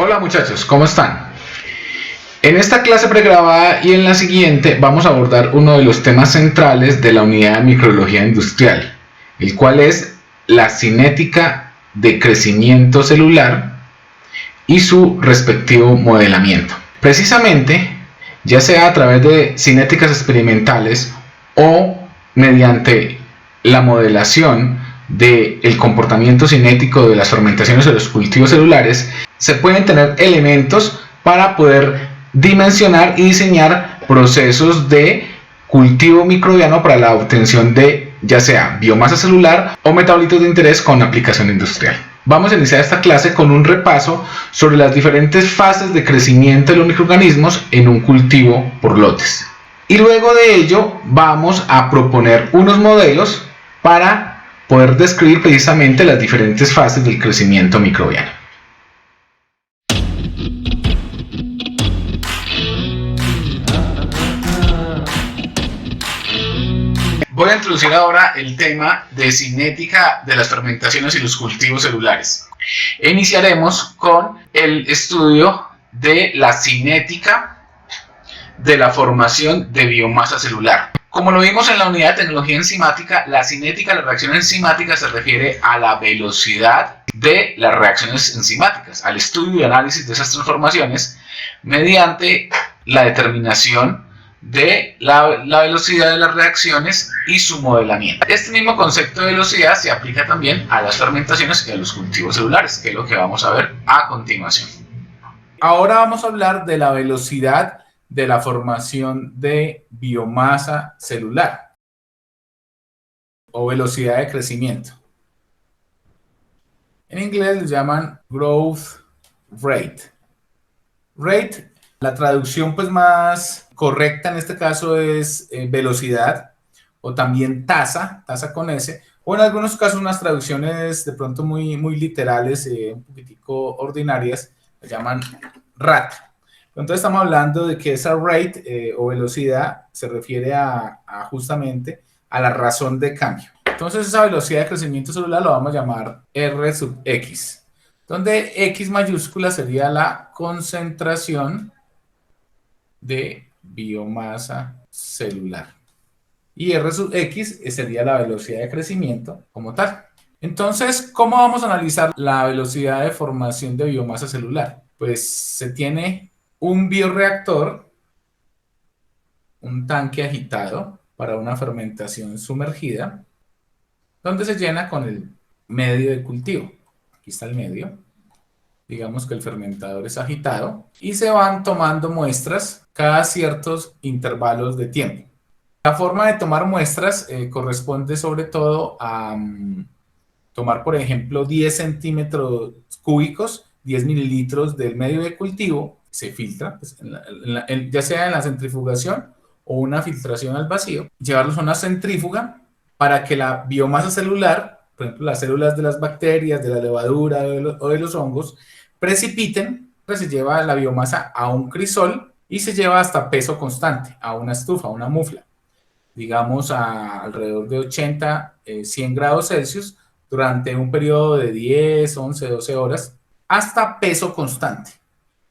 Hola muchachos, ¿cómo están? En esta clase pregrabada y en la siguiente vamos a abordar uno de los temas centrales de la unidad de microbiología industrial, el cual es la cinética de crecimiento celular y su respectivo modelamiento. Precisamente, ya sea a través de cinéticas experimentales o mediante la modelación del comportamiento cinético de las fermentaciones de los cultivos celulares, se pueden tener elementos para poder dimensionar y diseñar procesos de cultivo microbiano para la obtención de ya sea biomasa celular o metabolitos de interés con aplicación industrial. Vamos a iniciar esta clase con un repaso sobre las diferentes fases de crecimiento de los microorganismos en un cultivo por lotes. Y luego de ello vamos a proponer unos modelos para poder describir precisamente las diferentes fases del crecimiento microbiano. Voy a introducir ahora el tema de cinética de las fermentaciones y los cultivos celulares. Iniciaremos con el estudio de la cinética de la formación de biomasa celular. Como lo vimos en la unidad de tecnología enzimática, la cinética de las reacciones enzimáticas se refiere a la velocidad de las reacciones enzimáticas, al estudio y análisis de esas transformaciones mediante la determinación de la velocidad de las reacciones y su modelamiento. Este mismo concepto de velocidad se aplica también a las fermentaciones y a los cultivos celulares, que es lo que vamos a ver a continuación. Ahora vamos a hablar de la velocidad de la formación de biomasa celular o velocidad de crecimiento. En inglés le llaman growth rate. Rate, la traducción pues más correcta en este caso es velocidad o también tasa con S, o en algunos casos unas traducciones de pronto muy literales, un poquitico ordinarias, le llaman RAT. Entonces estamos hablando de que esa rate o velocidad se refiere a justamente a la razón de cambio. Entonces esa velocidad de crecimiento celular lo vamos a llamar R sub X, donde X mayúscula sería la concentración de biomasa celular y R sub X sería la velocidad de crecimiento como tal. Entonces, ¿cómo vamos a analizar la velocidad de formación de biomasa celular? Pues se tiene un bioreactor, un tanque agitado para una fermentación sumergida, donde se llena con el medio de cultivo. Aquí está el medio. Digamos que el fermentador es agitado y se van tomando muestras cada ciertos intervalos de tiempo. La forma de tomar muestras corresponde sobre todo a tomar, por ejemplo, 10 centímetros cúbicos, 10 mililitros del medio de cultivo, se filtra, pues, ya sea en la centrifugación o una filtración al vacío, llevarlos a una centrífuga para que la biomasa celular, por ejemplo, las células de las bacterias, de la levadura o de los hongos, precipiten, pues se lleva la biomasa a un crisol y se lleva hasta peso constante, a una estufa, a una mufla, digamos a alrededor de 80, 100 grados Celsius, durante un periodo de 10, 11, 12 horas, hasta peso constante.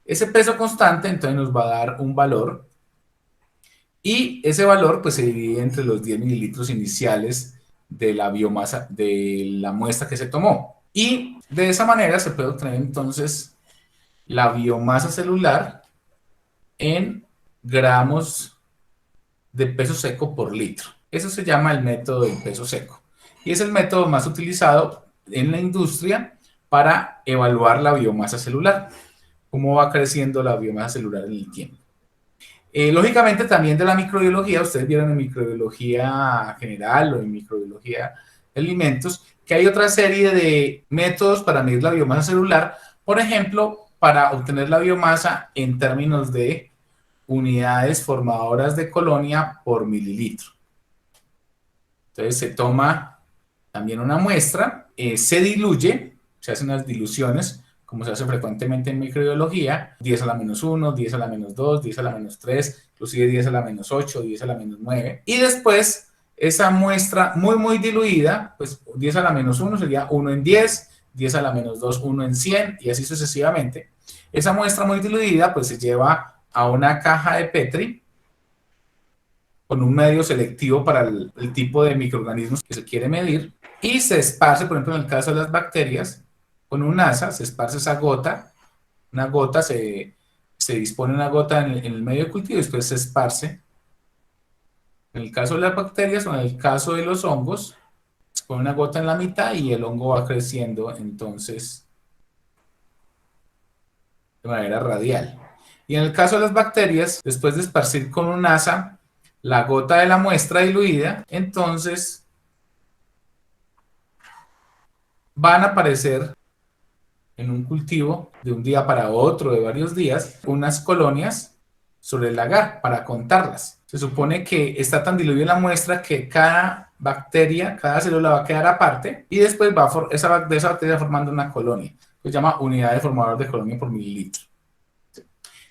Ese peso constante entonces nos va a dar un valor y ese valor pues se divide entre los 10 mililitros iniciales de la biomasa, de la muestra que se tomó. Y de esa manera se puede obtener entonces la biomasa celular en gramos de peso seco por litro. Eso se llama el método del peso seco. Y es el método más utilizado en la industria para evaluar la biomasa celular. Cómo va creciendo la biomasa celular en el tiempo. Lógicamente también de la microbiología, ustedes vieron en microbiología general o en microbiología de alimentos, que hay otra serie de métodos para medir la biomasa celular, por ejemplo, para obtener la biomasa en términos de unidades formadoras de colonia por mililitro. Entonces se toma también una muestra, se diluye, se hacen unas diluciones, como se hace frecuentemente en microbiología, 10 a la menos 1, 10 a la menos 2, 10 a la menos 3, inclusive 10 a la menos 8, 10 a la menos 9. Y después, esa muestra muy diluida, pues 10 a la menos 1 sería 1 en 10, 10 a la menos 2, 1 en 100 y así sucesivamente. Esa muestra muy diluida pues se lleva a una caja de Petri con un medio selectivo para el tipo de microorganismos que se quiere medir y se esparce, por ejemplo, en el caso de las bacterias, con un asa, se esparce esa gota, una gota, se dispone una gota en el medio de cultivo y después se esparce. En el caso de las bacterias o en el caso de los hongos, se pone una gota en la mitad y el hongo va creciendo entonces de manera radial. Y en el caso de las bacterias, después de esparcir con un asa la gota de la muestra diluida, entonces van a aparecer en un cultivo de un día para otro, de varios días, unas colonias sobre el agar para contarlas. Se supone que está tan diluida la muestra que cada bacteria, cada célula va a quedar aparte y después va de esa bacteria formando una colonia. Se llama unidad de formador de colonia por mililitro.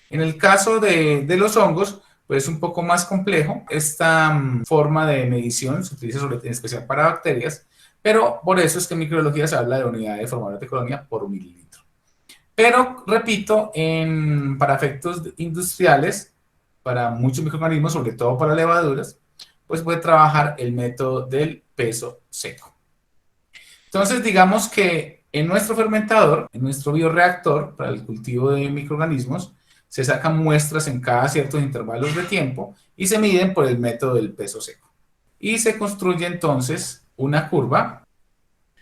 En el caso de los hongos, pues es un poco más complejo. Esta forma de medición se utiliza en especial para bacterias, pero por eso es que en microbiología se habla de unidad de formador de colonia por mililitro. Pero, repito, para efectos industriales, para muchos microorganismos, sobre todo para levaduras, pues puede trabajar el método del peso seco. Entonces, digamos que en nuestro fermentador, en nuestro bioreactor para el cultivo de microorganismos, se sacan muestras en cada ciertos intervalos de tiempo y se miden por el método del peso seco. Y se construye entonces una curva.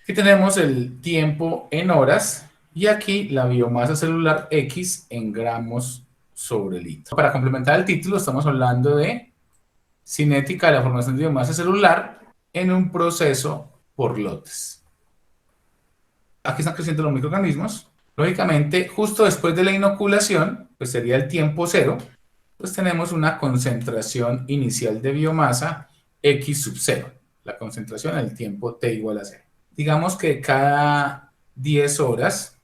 Aquí tenemos el tiempo en horas y aquí la biomasa celular X en gramos sobre litro. Para complementar el título, estamos hablando de cinética de la formación de biomasa celular en un proceso por lotes. Aquí están creciendo los microorganismos. Lógicamente, justo después de la inoculación, pues sería el tiempo cero, pues tenemos una concentración inicial de biomasa X sub 0. La concentración en el tiempo T igual a 0. Digamos que cada 10 horas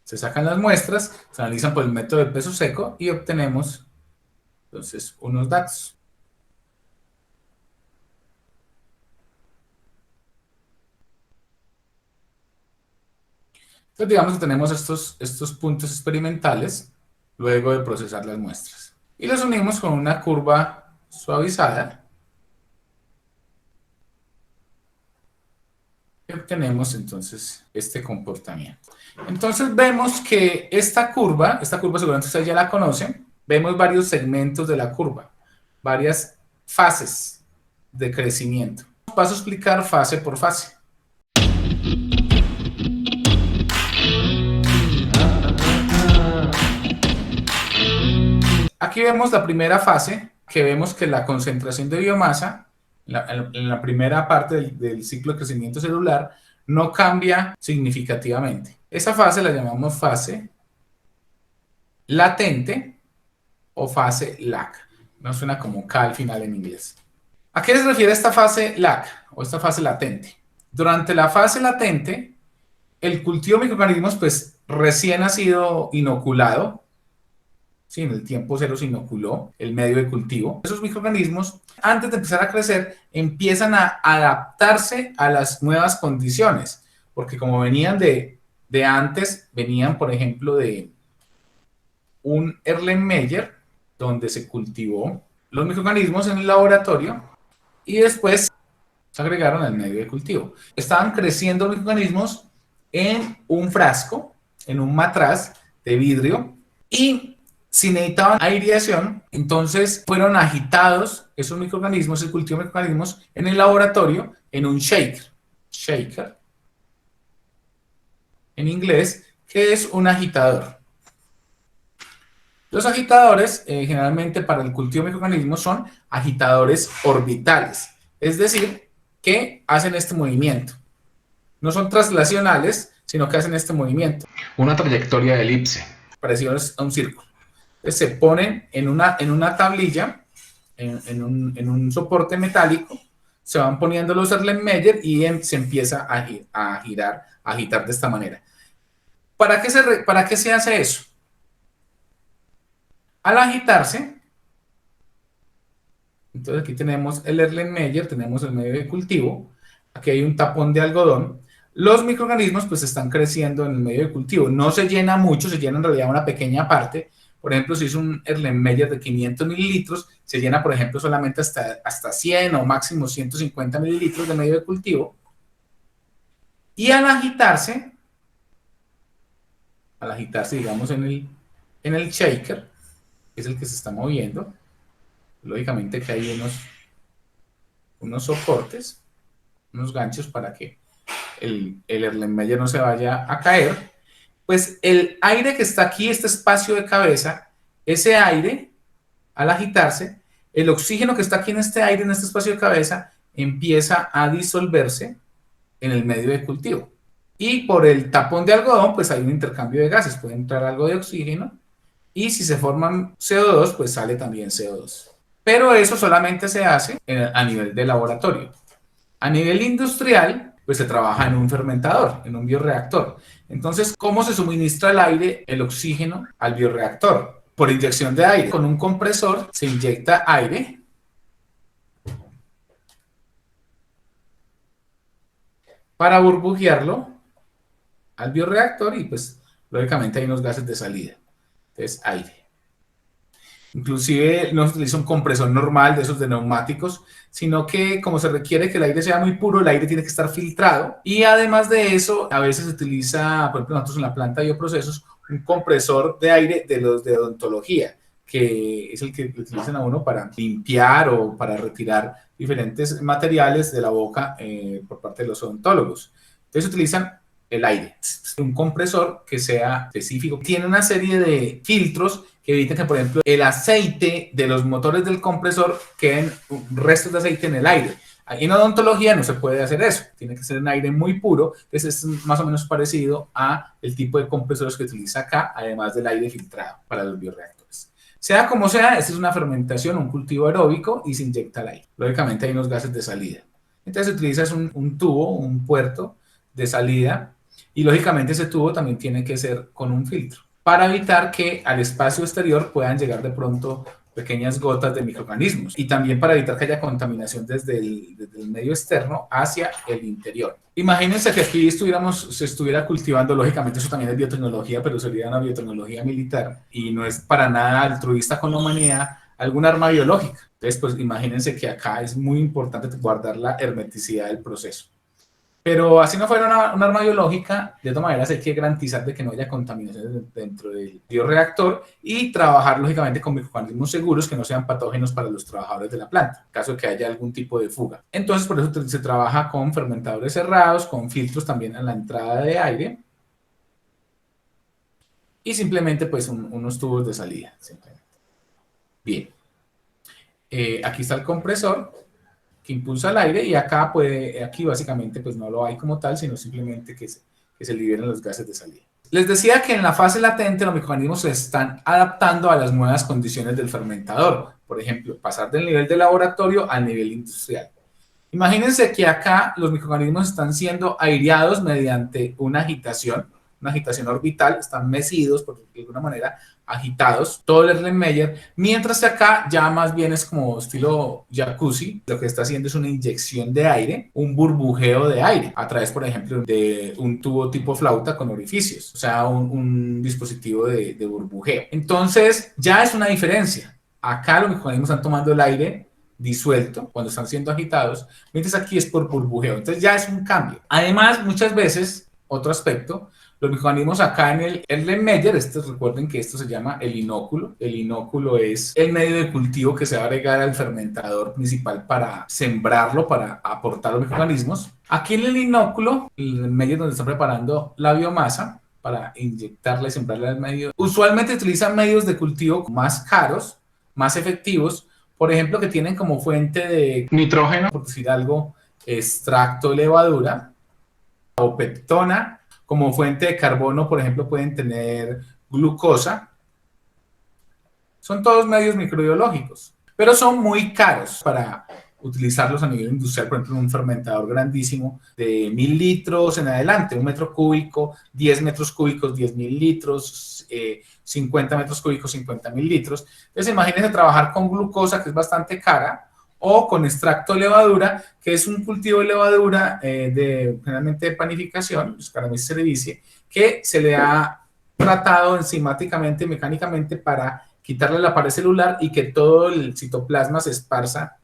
se sacan las muestras, se analizan por el método del peso seco y obtenemos entonces unos datos. Entonces digamos que tenemos estos puntos experimentales luego de procesar las muestras. Y los unimos con una curva suavizada y obtenemos entonces este comportamiento. Entonces vemos que esta curva seguramente ustedes ya la conocen, vemos varios segmentos de la curva, varias fases de crecimiento. Paso a explicar fase por fase. Aquí vemos la primera fase, que vemos que la concentración de biomasa en la primera parte del ciclo de crecimiento celular no cambia significativamente. Esa fase la llamamos fase latente o fase lag. No suena como K al final en inglés. ¿A qué se refiere esta fase lag o esta fase latente? Durante la fase latente, el cultivo de microorganismos pues recién ha sido inoculado. Sí, en el tiempo cero se inoculó el medio de cultivo. Esos microorganismos, antes de empezar a crecer, empiezan a adaptarse a las nuevas condiciones, porque como venían de antes, venían, por ejemplo, de un Erlenmeyer, donde se cultivó los microorganismos en el laboratorio, y después se agregaron al medio de cultivo. Estaban creciendo los microorganismos en un frasco, en un matraz de vidrio, y si necesitaban aireación, entonces fueron agitados esos microorganismos, el cultivo de microorganismos, en el laboratorio, en un shaker. Shaker, en inglés, que es un agitador. Los agitadores, generalmente para el cultivo de microorganismos, son agitadores orbitales, es decir, que hacen este movimiento. No son translacionales, sino que hacen este movimiento. Una trayectoria de elipse, parecido a un círculo. Entonces se ponen en una tablilla, en un soporte metálico, se van poniendo los Erlenmeyer y se empieza a girar, a agitar de esta manera. ¿Para qué se hace eso? Al agitarse, entonces aquí tenemos el Erlenmeyer, tenemos el medio de cultivo, aquí hay un tapón de algodón, los microorganismos pues están creciendo en el medio de cultivo. No se llena mucho, se llena en realidad una pequeña parte. Por ejemplo, si es un Erlenmeyer de 500 mililitros, se llena, por ejemplo, solamente hasta 100 o máximo 150 mililitros de medio de cultivo. Y al agitarse, digamos, en el shaker, que es el que se está moviendo, lógicamente que hay unos soportes, unos ganchos para que el Erlenmeyer no se vaya a caer. Pues el aire que está aquí, este espacio de cabeza, ese aire, al agitarse, el oxígeno que está aquí en este aire, en este espacio de cabeza, empieza a disolverse en el medio de cultivo. Y por el tapón de algodón, pues hay un intercambio de gases, puede entrar algo de oxígeno, y si se forman CO2, pues sale también CO2. Pero eso solamente se hace a nivel de laboratorio. A nivel industrial, pues se trabaja en un fermentador, en un bioreactor. Entonces, ¿cómo se suministra el aire, el oxígeno al bioreactor? Por inyección de aire. Con un compresor se inyecta aire para burbujearlo al bioreactor y pues lógicamente hay unos gases de salida. Entonces, aire. Inclusive no se utiliza un compresor normal de esos de neumáticos, sino que como se requiere que el aire sea muy puro, el aire tiene que estar filtrado. Y además de eso, a veces se utiliza, por ejemplo, nosotros en la planta de bioprocesos, un compresor de aire de los de odontología, que es el que utilizan a uno para limpiar o para retirar diferentes materiales de la boca por parte de los odontólogos. Entonces utilizan el aire, un compresor que sea específico. Tiene una serie de filtros que evitan que, por ejemplo, el aceite de los motores del compresor queden restos de aceite en el aire. En odontología no se puede hacer eso, tiene que ser un aire muy puro, entonces es más o menos parecido a el tipo de compresores que utiliza acá, además del aire filtrado para los bioreactores. Sea como sea, esta es una fermentación, un cultivo aeróbico y se inyecta el aire. Lógicamente hay unos gases de salida. Entonces utilizas un tubo, un puerto de salida y lógicamente ese tubo también tiene que ser con un filtro para evitar que al espacio exterior puedan llegar de pronto pequeñas gotas de microorganismos y también para evitar que haya contaminación desde el medio externo hacia el interior. Imagínense que aquí se estuviera cultivando, lógicamente eso también es biotecnología, pero sería una biotecnología militar y no es para nada altruista con la humanidad, algún arma biológica. Entonces, pues imagínense que acá es muy importante guardar la hermeticidad del proceso. Pero así no fuera una arma biológica, de todas maneras hay que garantizar de que no haya contaminación dentro del bioreactor y trabajar lógicamente con microorganismos seguros que no sean patógenos para los trabajadores de la planta, en caso de que haya algún tipo de fuga. Entonces por eso se trabaja con fermentadores cerrados, con filtros también en la entrada de aire y simplemente pues unos tubos de salida. Simplemente. Bien, aquí está el compresor que impulsa el aire y acá aquí básicamente pues no lo hay como tal, sino simplemente que se liberen los gases de salida. Les decía que en la fase latente los microorganismos se están adaptando a las nuevas condiciones del fermentador. Por ejemplo, pasar del nivel de laboratorio al nivel industrial. Imagínense que acá los microorganismos están siendo aireados mediante una agitación orbital, están mecidos, por de alguna manera, agitados, todo el Erlenmeyer, mientras que acá ya más bien es como estilo jacuzzi, lo que está haciendo es una inyección de aire, un burbujeo de aire, a través, por ejemplo, de un tubo tipo flauta con orificios, o sea, un dispositivo de burbujeo. Entonces, ya es una diferencia. Acá los microorganismos están tomando el aire disuelto cuando están siendo agitados, mientras aquí es por burbujeo. Entonces ya es un cambio. Además, muchas veces, otro aspecto, los microorganismos acá en el Erlenmeyer, recuerden que esto se llama el inóculo. El inóculo es el medio de cultivo que se va a agregar al fermentador principal para sembrarlo, para aportar los microorganismos. Aquí en el inóculo, el medio donde está preparando la biomasa, para inyectarla y sembrarla al medio. Usualmente utilizan medios de cultivo más caros, más efectivos, por ejemplo, que tienen como fuente de nitrógeno, por decir algo, extracto de levadura o peptona. Como fuente de carbono, por ejemplo, pueden tener glucosa. Son todos medios microbiológicos, pero son muy caros para utilizarlos a nivel industrial, por ejemplo, en un fermentador grandísimo de 1000 litros en adelante, 1 metro cúbico, 10 metros cúbicos, 10.000 litros, 50 metros cúbicos, 50.000 litros. Entonces, imagínense trabajar con glucosa, que es bastante cara, o con extracto de levadura, que es un cultivo de levadura generalmente de panificación, Saccharomyces cerevisiae, que se le ha tratado enzimáticamente, mecánicamente, para quitarle la pared celular y que todo el citoplasma se esparza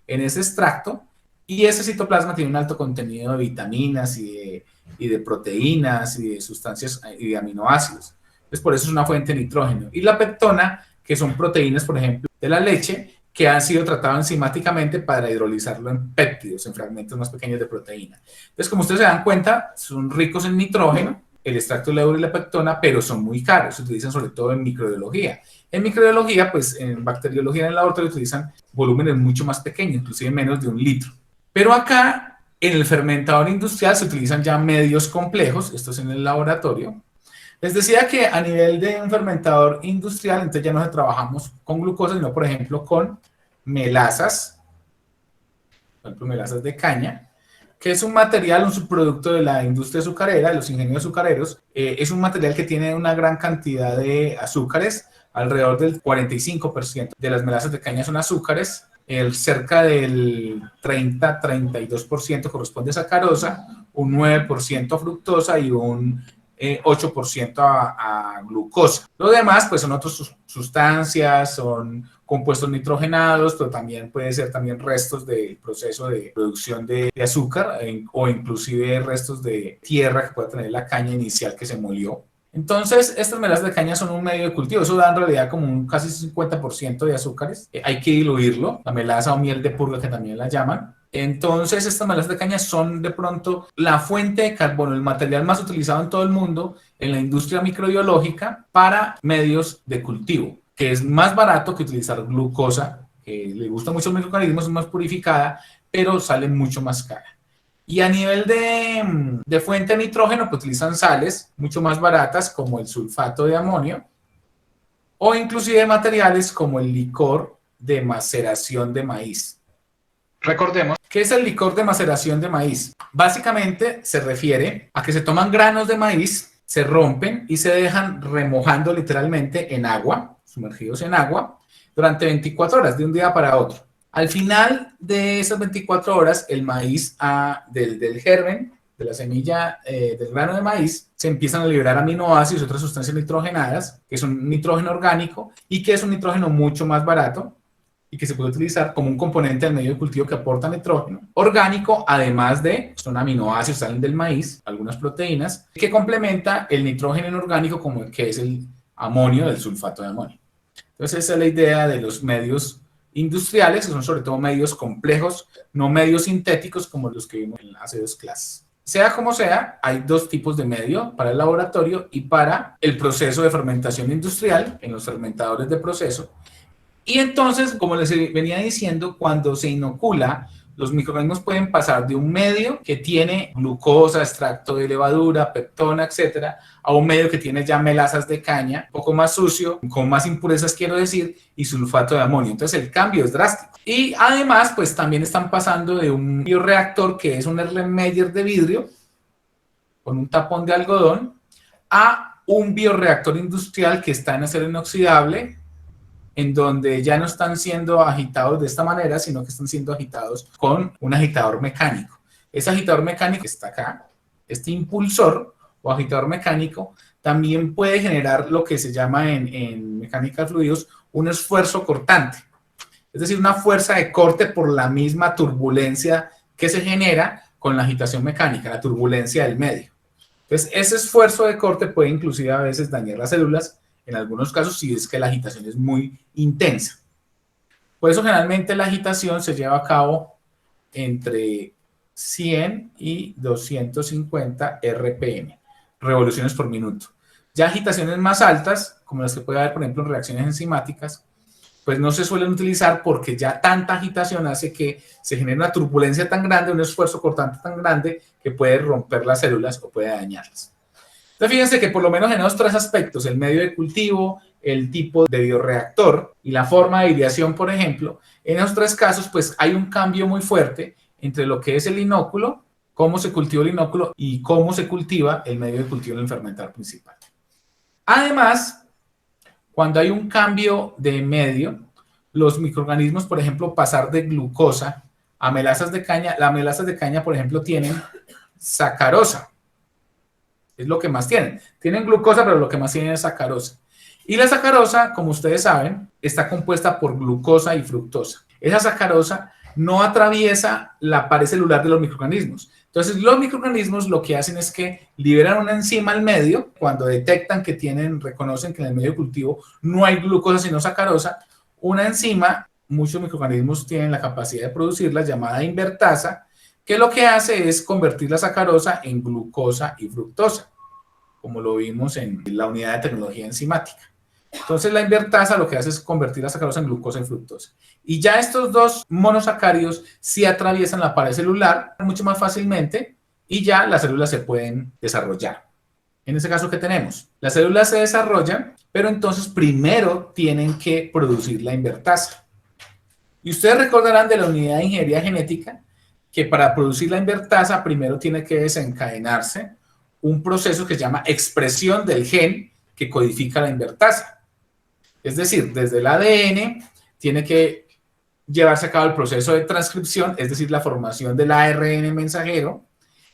en ese extracto, y ese citoplasma tiene un alto contenido de vitaminas y de proteínas y de sustancias y de aminoácidos. Entonces, por eso es una fuente de nitrógeno. Y la peptona, que son proteínas, por ejemplo, de la leche, que han sido tratados enzimáticamente para hidrolizarlo en péptidos, en fragmentos más pequeños de proteína. Entonces, como ustedes se dan cuenta, son ricos en nitrógeno, el extracto de levadura y la peptona, pero son muy caros, se utilizan sobre todo en microbiología. En microbiología, pues en bacteriología en el laboratorio utilizan volúmenes mucho más pequeños, inclusive menos de 1 litro. Pero acá, en el fermentador industrial, se utilizan ya medios complejos, esto es en el laboratorio. Les decía que a nivel de un fermentador industrial, entonces ya no se trabajamos con glucosa, sino por ejemplo con melasas, por ejemplo melasas de caña, que es un material, un subproducto de la industria azucarera, de los ingenios azucareros. Es un material que tiene una gran cantidad de azúcares, alrededor del 45% de las melasas de caña son azúcares, cerca del 30-32% corresponde a sacarosa, un 9% a fructosa y un 8% a glucosa. Lo demás pues son otras sustancias, son compuestos nitrogenados, pero también puede ser también restos del proceso de producción de azúcar o inclusive restos de tierra que pueda tener la caña inicial que se molió. Entonces, estas melasas de caña son un medio de cultivo, eso da en realidad como un casi 50% de azúcares. Hay que diluirlo, la melaza o miel de purga que también la llaman. Entonces, estas melasas de caña son de pronto la fuente de carbono, el material más utilizado en todo el mundo en la industria microbiológica para medios de cultivo, que es más barato que utilizar glucosa, que le gusta mucho a los microorganismos, es más purificada, pero sale mucho más cara. Y a nivel de fuente de nitrógeno, pues utilizan sales mucho más baratas como el sulfato de amonio o inclusive materiales como el licor de maceración de maíz. Recordemos, ¿qué es el licor de maceración de maíz? Básicamente se refiere a que se toman granos de maíz, se rompen y se dejan remojando literalmente en agua, sumergidos en agua, durante 24 horas, de un día para otro. Al final de esas 24 horas, el maíz del germen, de la semilla del grano de maíz, se empiezan a liberar aminoácidos y otras sustancias nitrogenadas, que es un nitrógeno orgánico y que es un nitrógeno mucho más barato y que se puede utilizar como un componente del medio de cultivo que aporta nitrógeno orgánico, además de, son aminoácidos, salen del maíz, algunas proteínas, que complementa el nitrógeno inorgánico como el que es el amonio, del sulfato de amonio. Entonces esa es la idea de los medios industriales, que son sobre todo medios complejos, no medios sintéticos como los que vimos hace 2 clases. Sea como sea, hay 2 tipos de medio, para el laboratorio y para el proceso de fermentación industrial, en los fermentadores de proceso. Y entonces, como les venía diciendo, cuando se inocula, los microorganismos pueden pasar de un medio que tiene glucosa, extracto de levadura, peptona, etcétera, a un medio que tiene ya melasas de caña, un poco más sucio, con más impurezas, quiero decir, y sulfato de amonio. Entonces, el cambio es drástico. Y además, pues también están pasando de un bioreactor que es un Erlenmeyer de vidrio, con un tapón de algodón, a un bioreactor industrial que está en acero inoxidable, en donde ya no están siendo agitados de esta manera, sino que están siendo agitados con un agitador mecánico. Ese agitador mecánico que está acá, este impulsor o agitador mecánico, también puede generar lo que se llama en mecánica de fluidos un esfuerzo cortante. Es decir, una fuerza de corte por la misma turbulencia que se genera con la agitación mecánica, la turbulencia del medio. Entonces, ese esfuerzo de corte puede inclusive a veces dañar las células, en algunos casos si es que la agitación es muy intensa. Por eso generalmente la agitación se lleva a cabo entre 100 y 250 RPM, revoluciones por minuto. Ya agitaciones más altas, como las que puede haber por ejemplo en reacciones enzimáticas, pues no se suelen utilizar porque ya tanta agitación hace que se genere una turbulencia tan grande, un esfuerzo cortante tan grande que puede romper las células o puede dañarlas. Entonces, fíjense que por lo menos en esos 3 aspectos, el medio de cultivo, el tipo de bioreactor y la forma de ideación, por ejemplo, en esos 3 casos, pues hay un cambio muy fuerte entre lo que es el inóculo, cómo se cultiva el inóculo y cómo se cultiva el medio de cultivo en el fermentador principal. Además, cuando hay un cambio de medio, los microorganismos, por ejemplo, pasar de glucosa a melazas de caña. Las melazas de caña, por ejemplo, tienen sacarosa. Es lo que más tienen. Tienen glucosa, pero lo que más tienen es sacarosa. Y la sacarosa, como ustedes saben, está compuesta por glucosa y fructosa. Esa sacarosa no atraviesa la pared celular de los microorganismos. Entonces, los microorganismos lo que hacen es que liberan una enzima al medio cuando detectan que reconocen que en el medio de cultivo no hay glucosa sino sacarosa. Una enzima, muchos microorganismos tienen la capacidad de producirla, llamada invertasa, que lo que hace es convertir la sacarosa en glucosa y fructosa, como lo vimos en la unidad de tecnología enzimática. Entonces la invertasa lo que hace es convertir la sacarosa en glucosa y fructosa. Y ya estos dos monosacáridos sí atraviesan la pared celular mucho más fácilmente y ya las células se pueden desarrollar. En este caso, ¿qué tenemos? Las células se desarrollan, pero entonces primero tienen que producir la invertasa. Y ustedes recordarán de la unidad de ingeniería genética que para producir la invertasa primero tiene que desencadenarse un proceso que se llama expresión del gen que codifica la invertasa. Es decir, desde el ADN tiene que llevarse a cabo el proceso de transcripción, es decir, la formación del ARN mensajero,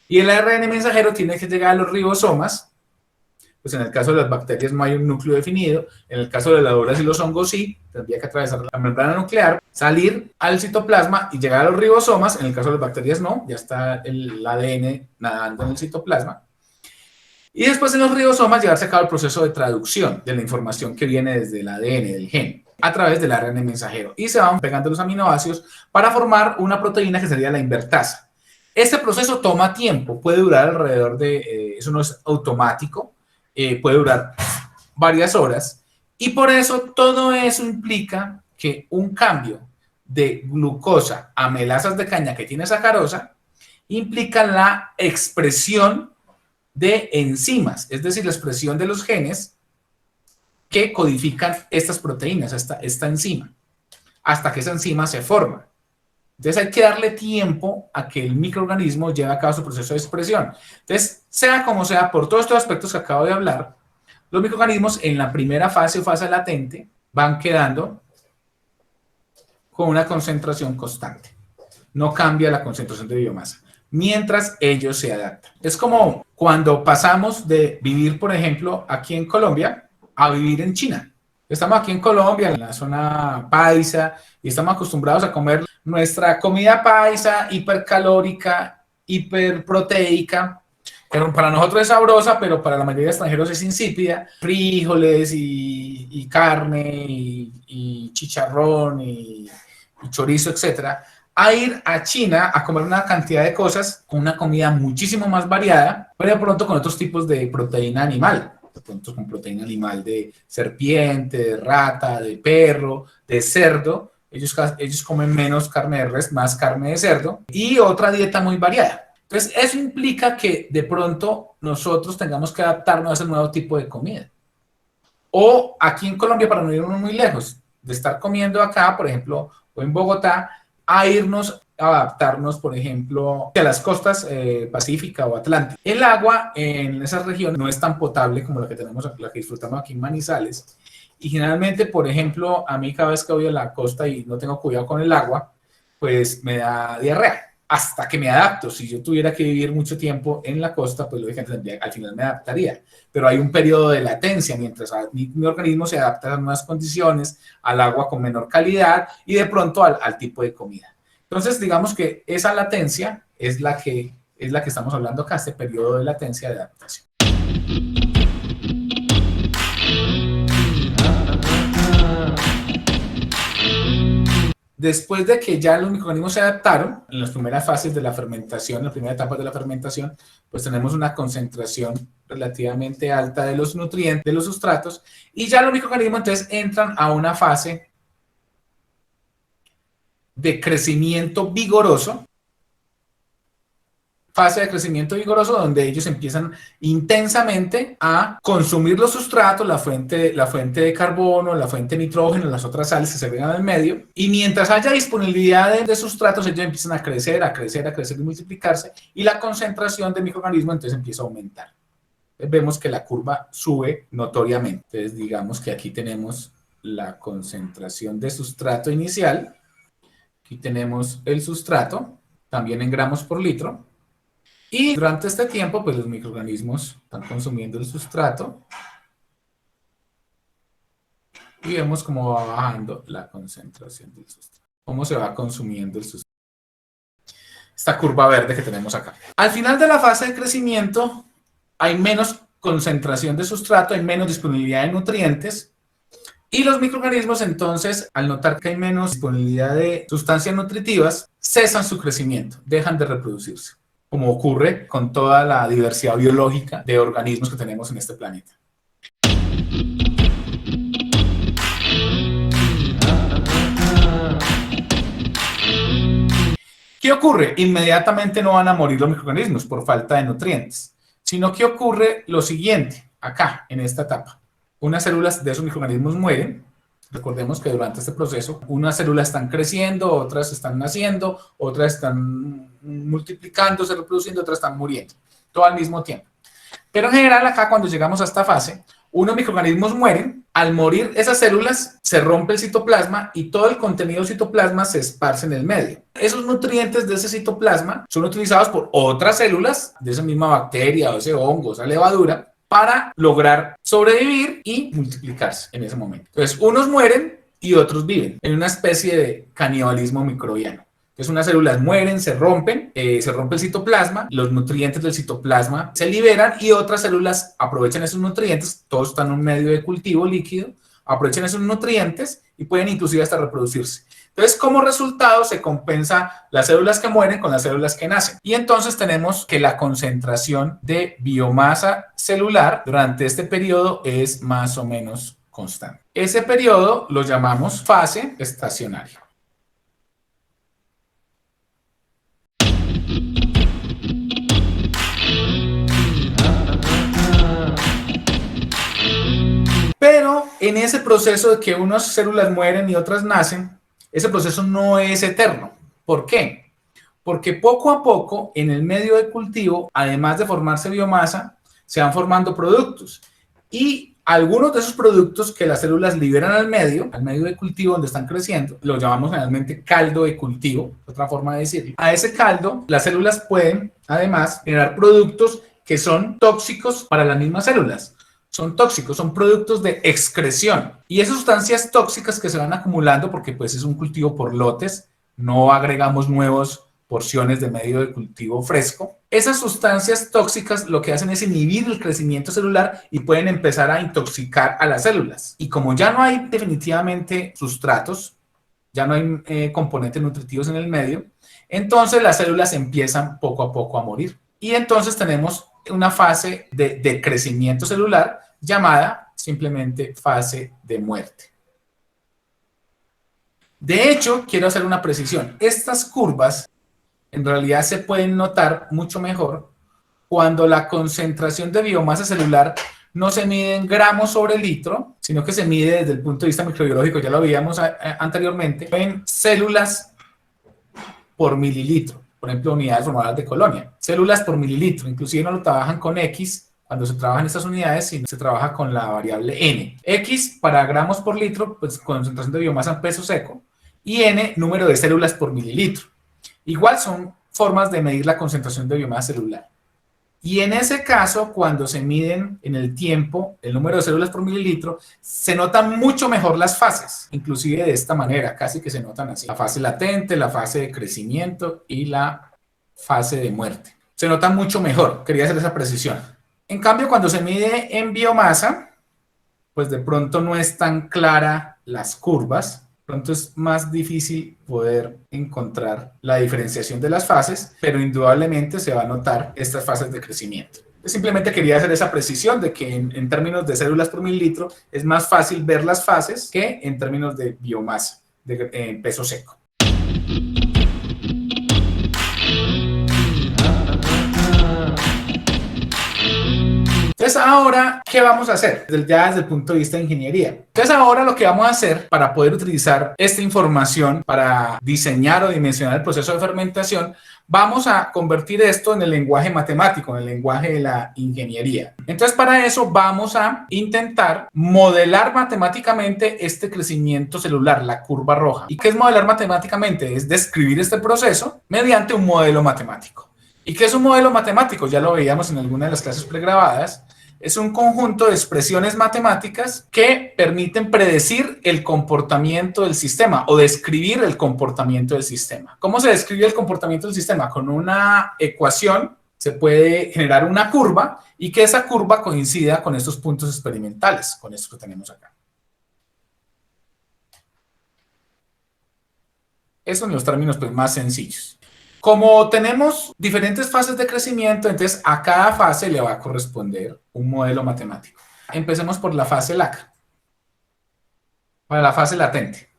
y el ARN mensajero tiene que llegar a los ribosomas. Pues en el caso de las bacterias no hay un núcleo definido, en el caso de las levaduras y los hongos sí, tendría que atravesar la membrana nuclear, salir al citoplasma y llegar a los ribosomas. En el caso de las bacterias no, ya está el ADN nadando en el citoplasma. Y después en los ribosomas llevarse a cabo el proceso de traducción de la información que viene desde el ADN, del gen, a través del ARN mensajero. Y se van pegando los aminoácidos para formar una proteína que sería la invertasa. Este proceso toma tiempo, puede durar alrededor de, eso no es automático, puede durar varias horas. Y por eso todo eso implica que un cambio de glucosa a melazas de caña que tiene sacarosa implica la expresión de enzimas, es decir, la expresión de los genes que codifican estas proteínas, esta enzima, hasta que esa enzima se forma. Entonces hay que darle tiempo a que el microorganismo lleve a cabo su proceso de expresión. Entonces, sea como sea, por todos estos aspectos que acabo de hablar, los microorganismos en la primera fase o fase latente van quedando con una concentración constante. No cambia la concentración de biomasa mientras ellos se adaptan. Es como cuando pasamos de vivir, por ejemplo, aquí en Colombia a vivir en China. Estamos aquí en Colombia, en la zona paisa, y estamos acostumbrados a comer nuestra comida paisa, hipercalórica, hiperproteica, que para nosotros es sabrosa, pero para la mayoría de extranjeros es insípida. Frijoles y carne y chicharrón y chorizo, etcétera. A ir a China a comer una cantidad de cosas con una comida muchísimo más variada, pero de pronto con otros tipos de proteína animal, de pronto con proteína animal de serpiente, de rata, de perro, de cerdo. Ellos comen menos carne de res, más carne de cerdo y otra dieta muy variada. Entonces, eso implica que de pronto nosotros tengamos que adaptarnos a ese nuevo tipo de comida. O aquí en Colombia, para no irnos muy lejos, de estar comiendo acá, por ejemplo, o en Bogotá, a irnos a adaptarnos, por ejemplo, a las costas pacífica o atlántica. El agua en esas regiones no es tan potable como la que tenemos, la que disfrutamos aquí en Manizales. Y generalmente, por ejemplo, a mí cada vez que voy a la costa y no tengo cuidado con el agua, pues me da diarrea. Hasta que me adapto. Si yo tuviera que vivir mucho tiempo en la costa, pues lógicamente al final me adaptaría. Pero hay un periodo de latencia mientras mi organismo se adapta a las nuevas condiciones, al agua con menor calidad y de pronto al tipo de comida. Entonces, digamos que esa latencia es la que estamos hablando acá, este periodo de latencia de adaptación. Después de que ya los microorganismos se adaptaron, en las primeras fases de la fermentación, en la primera etapa de la fermentación, pues tenemos una concentración relativamente alta de los nutrientes, de los sustratos, y ya los microorganismos entonces entran a una fase de crecimiento vigoroso, donde ellos empiezan intensamente a consumir los sustratos, la fuente de carbono, la fuente de nitrógeno, las otras sales que se ven en el medio, y mientras haya disponibilidad de sustratos, ellos empiezan a crecer y multiplicarse, y la concentración de microorganismos entonces empieza a aumentar. Entonces vemos que la curva sube notoriamente. Entonces digamos que aquí tenemos la concentración de sustrato inicial. Aquí tenemos el sustrato, también en gramos por litro. Y durante este tiempo, pues los microorganismos están consumiendo el sustrato. Y vemos cómo va bajando la concentración del sustrato. Cómo se va consumiendo el sustrato. Esta curva verde que tenemos acá. Al final de la fase de crecimiento, hay menos concentración de sustrato, hay menos disponibilidad de nutrientes. Y los microorganismos, entonces, al notar que hay menos disponibilidad de sustancias nutritivas, cesan su crecimiento, dejan de reproducirse, como ocurre con toda la diversidad biológica de organismos que tenemos en este planeta. ¿Qué ocurre? Inmediatamente no van a morir los microorganismos por falta de nutrientes, sino que ocurre lo siguiente, acá, en esta etapa. Unas células de esos microorganismos mueren. Recordemos que durante este proceso, unas células están creciendo, otras están naciendo, otras están multiplicándose, reproduciendo, otras están muriendo, todo al mismo tiempo. Pero en general, acá cuando llegamos a esta fase, unos microorganismos mueren. Al morir esas células, se rompe el citoplasma y todo el contenido del citoplasma se esparce en el medio. Esos nutrientes de ese citoplasma son utilizados por otras células de esa misma bacteria o ese hongo, esa levadura, para lograr sobrevivir y multiplicarse en ese momento. Entonces, unos mueren y otros viven en una especie de canibalismo microbiano. Entonces, unas células mueren, se rompe el citoplasma, los nutrientes del citoplasma se liberan y otras células aprovechan esos nutrientes, todos están en un medio de cultivo líquido, aprovechan esos nutrientes y pueden inclusive hasta reproducirse. Entonces, como resultado, se compensa las células que mueren con las células que nacen. Y entonces tenemos que la concentración de biomasa celular durante este periodo es más o menos constante. Ese periodo lo llamamos fase estacionaria. Pero en ese proceso de que unas células mueren y otras nacen, ese proceso no es eterno. ¿Por qué? Porque poco a poco en el medio de cultivo, además de formarse biomasa, se van formando productos. Y algunos de esos productos que las células liberan al medio de cultivo donde están creciendo, lo llamamos generalmente caldo de cultivo, otra forma de decirlo. A ese caldo, las células pueden además generar productos que son tóxicos para las mismas células. Son tóxicos, son productos de excreción. Y esas sustancias tóxicas que se van acumulando, porque pues es un cultivo por lotes, no agregamos nuevas porciones de medio de cultivo fresco. Esas sustancias tóxicas lo que hacen es inhibir el crecimiento celular y pueden empezar a intoxicar a las células. Y como ya no hay definitivamente sustratos, ya no hay componentes nutritivos en el medio, entonces las células empiezan poco a poco a morir. Y entonces tenemos una fase de crecimiento celular llamada simplemente fase de muerte. De hecho, quiero hacer una precisión. Estas curvas en realidad se pueden notar mucho mejor cuando la concentración de biomasa celular no se mide en gramos sobre litro, sino que se mide desde el punto de vista microbiológico, ya lo veíamos anteriormente, en células por mililitro. Por ejemplo, unidades formadoras de colonia. Células por mililitro. Inclusive no lo trabajan con X cuando se trabajan estas unidades, sino se trabaja con la variable N. X para gramos por litro, pues concentración de biomasa en peso seco. Y N, número de células por mililitro. Igual son formas de medir la concentración de biomasa celular. Y en ese caso, cuando se miden en el tiempo el número de células por mililitro, se notan mucho mejor las fases, inclusive de esta manera, casi que se notan así. La fase latente, la fase de crecimiento y la fase de muerte. Se nota mucho mejor, quería hacer esa precisión. En cambio, cuando se mide en biomasa, pues de pronto no es tan clara las curvas, de pronto es más difícil poder encontrar la diferenciación de las fases, pero indudablemente se va a notar estas fases de crecimiento. Simplemente quería hacer esa precisión de que en términos de células por mililitro es más fácil ver las fases que en términos de biomasa, de peso seco. Entonces ahora, ¿qué vamos a hacer? Ya desde el punto de vista de ingeniería. Entonces ahora lo que vamos a hacer para poder utilizar esta información para diseñar o dimensionar el proceso de fermentación, vamos a convertir esto en el lenguaje matemático, en el lenguaje de la ingeniería. Entonces para eso vamos a intentar modelar matemáticamente este crecimiento celular, la curva roja. ¿Y qué es modelar matemáticamente? Es describir este proceso mediante un modelo matemático. ¿Y qué es un modelo matemático? Ya lo veíamos en alguna de las clases pregrabadas. Es un conjunto de expresiones matemáticas que permiten predecir el comportamiento del sistema o describir el comportamiento del sistema. ¿Cómo se describe el comportamiento del sistema? Con una ecuación se puede generar una curva y que esa curva coincida con estos puntos experimentales, con esto que tenemos acá. Esos son los términos pues, más sencillos. Como tenemos diferentes fases de crecimiento, entonces a cada fase le va a corresponder un modelo matemático. Empecemos por la fase LAC. Para la fase latente.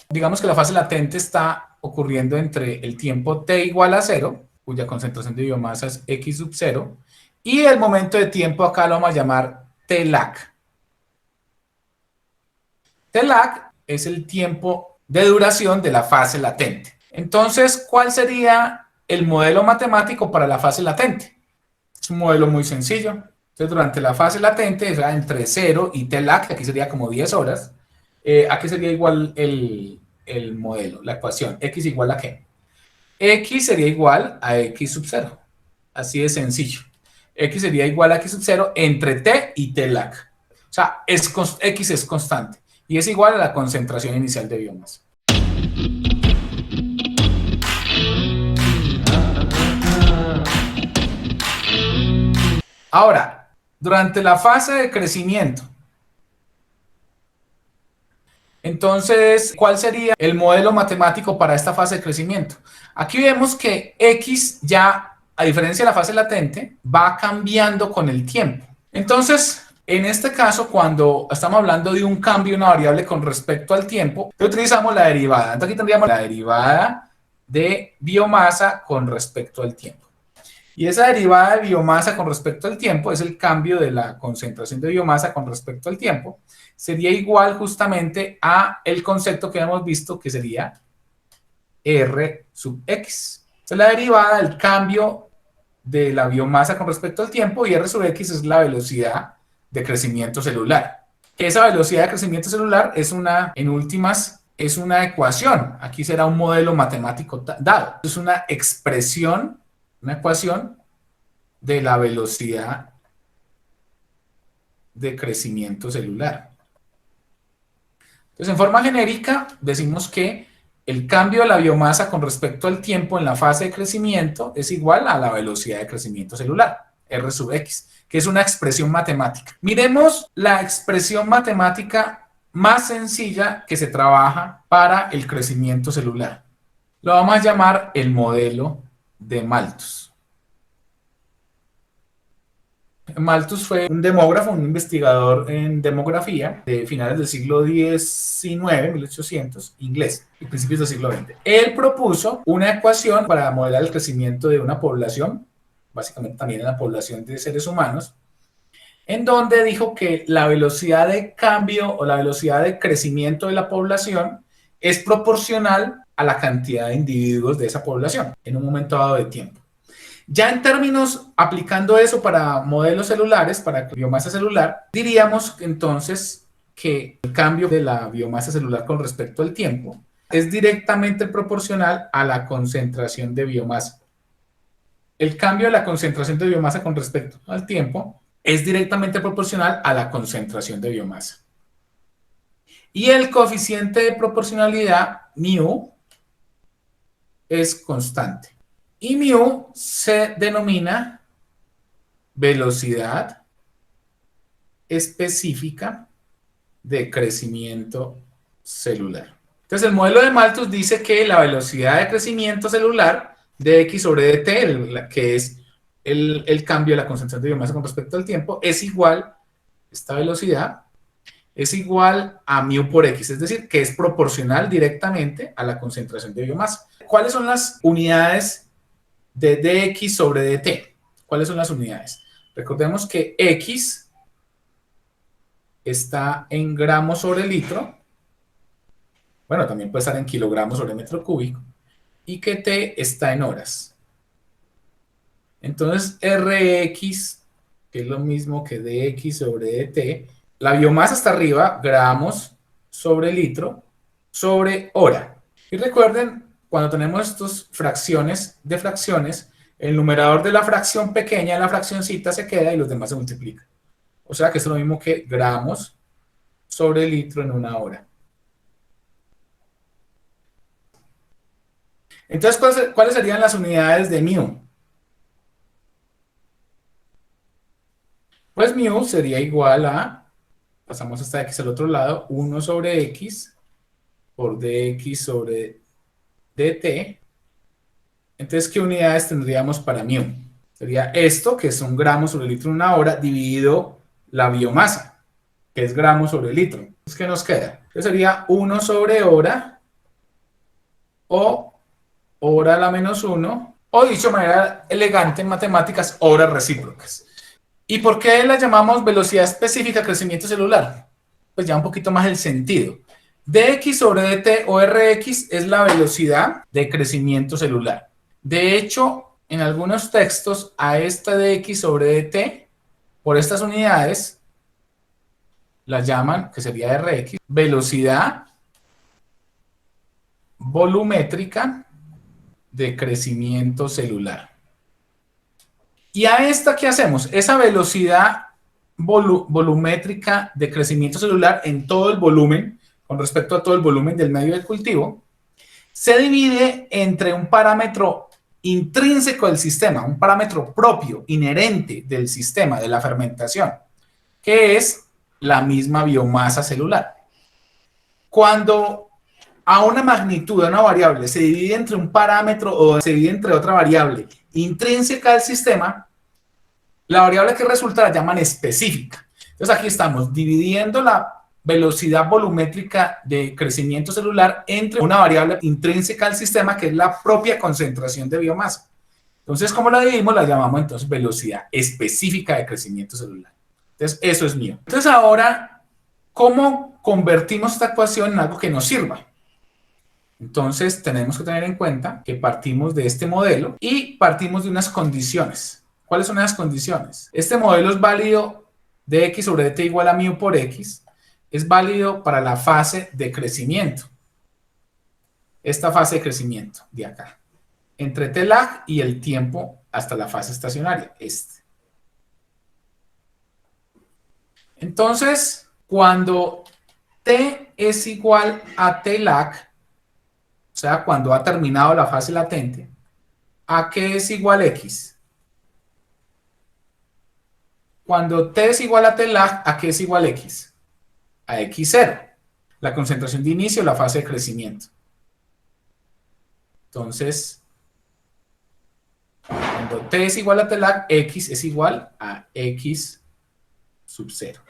Digamos que la fase latente está ocurriendo entre el tiempo t igual a 0, cuya concentración de biomasa es x sub 0, y el momento de tiempo acá lo vamos a llamar t-lac. T-lac es el tiempo de duración de la fase latente. Entonces, ¿cuál sería el modelo matemático para la fase latente? Es un modelo muy sencillo. Entonces, durante la fase latente, o sea, entre 0 y t-lac, aquí sería como 10 horas, aquí sería igual el modelo, la ecuación. ¿X igual a qué? X sería igual a X sub 0. Así de sencillo. X sería igual a X sub 0 entre t y t-lac. O sea, X es constante y es igual a la concentración inicial de biomasa. Ahora, durante la fase de crecimiento, entonces, ¿cuál sería el modelo matemático para esta fase de crecimiento? Aquí vemos que X ya, a diferencia de la fase latente, va cambiando con el tiempo. Entonces, en este caso, cuando estamos hablando de un cambio de una variable con respecto al tiempo, utilizamos la derivada. Entonces, aquí tendríamos la derivada de biomasa con respecto al tiempo. Y esa derivada de biomasa con respecto al tiempo es el cambio de la concentración de biomasa con respecto al tiempo. Sería igual justamente a el concepto que hemos visto que sería R sub X. Esa es la derivada del cambio de la biomasa con respecto al tiempo y R sub X es la velocidad de crecimiento celular. Esa velocidad de crecimiento celular es en últimas, es una ecuación. Aquí será un modelo matemático dado. Es una expresión, una ecuación de la velocidad de crecimiento celular. Entonces, en forma genérica, decimos que el cambio de la biomasa con respecto al tiempo en la fase de crecimiento es igual a la velocidad de crecimiento celular, R sub X, que es una expresión matemática. Miremos la expresión matemática más sencilla que se trabaja para el crecimiento celular. Lo vamos a llamar el modelo de Malthus. Malthus fue un demógrafo, un investigador en demografía de finales del siglo XIX, 1800, inglés, y principios del siglo XX. Él propuso una ecuación para modelar el crecimiento de una población, básicamente también en la población de seres humanos, en donde dijo que la velocidad de cambio o la velocidad de crecimiento de la población es proporcional a la cantidad de individuos de esa población en un momento dado de tiempo. Ya en términos, aplicando eso para modelos celulares, para biomasa celular, diríamos entonces que el cambio de la biomasa celular con respecto al tiempo es directamente proporcional a la concentración de biomasa. El cambio de la concentración de biomasa con respecto al tiempo es directamente proporcional a la concentración de biomasa. Y el coeficiente de proporcionalidad, mu, es constante. Y mu se denomina velocidad específica de crecimiento celular. Entonces, el modelo de Malthus dice que la velocidad de crecimiento celular de X sobre dt, que es el cambio de la concentración de biomasa con respecto al tiempo, es igual, esta velocidad, es igual a mu por X, es decir, que es proporcional directamente a la concentración de biomasa. ¿Cuáles son las unidades de dx sobre dt? ¿Cuáles son las unidades? Recordemos que X está en gramos sobre litro, bueno, también puede estar en kilogramos sobre metro cúbico, y que T está en horas. Entonces, Rx, que es lo mismo que dx sobre dt, la biomasa está arriba, gramos sobre litro sobre hora. Y recuerden, cuando tenemos estas fracciones de fracciones, el numerador de la fracción pequeña de la fraccioncita se queda y los demás se multiplican. O sea que es lo mismo que gramos sobre litro en una hora. Entonces, ¿cuáles serían las unidades de μ? Pues μ sería igual a, pasamos hasta x al otro lado, 1 sobre x por dx sobre dt. Entonces, ¿qué unidades tendríamos para μ? Sería esto, que son gramos sobre litro en una hora, dividido la biomasa, que es gramos sobre litro. Entonces, ¿qué nos queda? Entonces sería 1 sobre hora, o hora a la menos 1, o dicho de manera elegante en matemáticas, horas recíprocas. ¿Y por qué la llamamos velocidad específica de crecimiento celular? Pues ya un poquito más el sentido. dx sobre dt o Rx es la velocidad de crecimiento celular. De hecho, en algunos textos, a esta dx sobre dt, por estas unidades, las llaman, que sería Rx, velocidad volumétrica de crecimiento celular. ¿Y a esta qué hacemos? Esa velocidad volumétrica de crecimiento celular en todo el volumen, con respecto a todo el volumen del medio de cultivo, se divide entre un parámetro intrínseco del sistema, un parámetro propio, inherente del sistema, de la fermentación, que es la misma biomasa celular. Cuando a una magnitud, a una variable, se divide entre un parámetro o se divide entre otra variable intrínseca del sistema, la variable que resulta la llaman específica. Entonces aquí estamos dividiendo la velocidad volumétrica de crecimiento celular entre una variable intrínseca al sistema, que es la propia concentración de biomasa. Entonces, ¿cómo la dividimos? La llamamos entonces velocidad específica de crecimiento celular. Entonces, eso es mío. Entonces, ahora, ¿cómo convertimos esta ecuación en algo que nos sirva? Entonces, tenemos que tener en cuenta que partimos de este modelo y partimos de unas condiciones. ¿Cuáles son esas condiciones? Este modelo es válido de x sobre dt igual a μ por x. Es válido para la fase de crecimiento. Esta fase de crecimiento de acá. Entre t lag y el tiempo hasta la fase estacionaria. Entonces, cuando t es igual a t lag, o sea, cuando ha terminado la fase latente, ¿a qué es igual x? Cuando t es igual a t lag, ¿a qué es igual x? A x0, la concentración de inicio, la fase de crecimiento. Entonces, cuando t es igual a t lag, x es igual a x sub 0.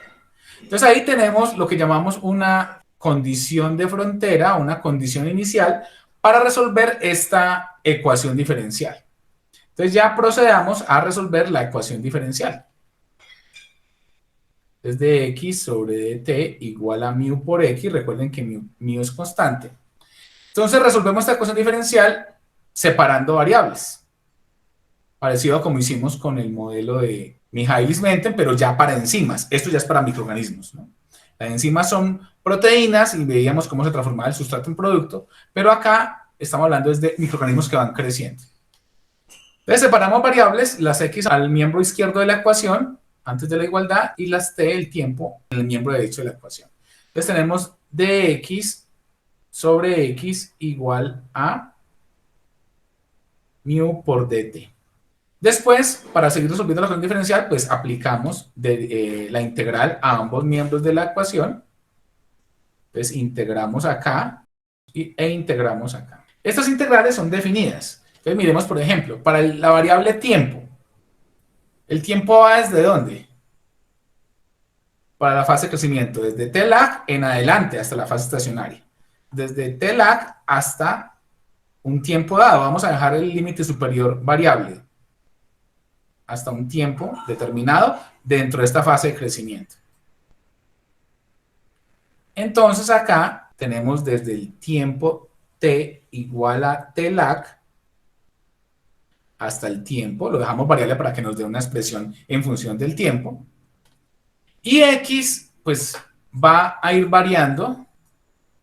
Entonces ahí tenemos lo que llamamos una condición de frontera, una condición inicial, para resolver esta ecuación diferencial. Entonces ya procedamos a resolver la ecuación diferencial. Es de x sobre dt igual a μ por x. Recuerden que μ es constante. Entonces resolvemos esta ecuación diferencial separando variables. Parecido a como hicimos con el modelo de Michaelis-Menten, pero ya para enzimas. Esto ya es para microorganismos, ¿no? Las enzimas son proteínas y veíamos cómo se transformaba el sustrato en producto, pero acá estamos hablando de microorganismos que van creciendo. Entonces separamos variables, las x al miembro izquierdo de la ecuación, antes de la igualdad, y las t, el tiempo, en el miembro derecho de la ecuación. Entonces tenemos dx sobre x igual a μ por dt. Después, para seguir resolviendo la ecuación diferencial, pues aplicamos la integral a ambos miembros de la ecuación. Entonces integramos acá e integramos acá. Estas integrales son definidas. Entonces miremos, por ejemplo, para la variable tiempo. ¿El tiempo va desde dónde? Para la fase de crecimiento, desde t lag en adelante hasta la fase estacionaria. Desde t lag hasta un tiempo dado. Vamos a dejar el límite superior variable. hasta un tiempo determinado dentro de esta fase de crecimiento. Entonces acá tenemos desde el tiempo t igual a t lag hasta el tiempo, lo dejamos variable para que nos dé una expresión en función del tiempo, y x pues va a ir variando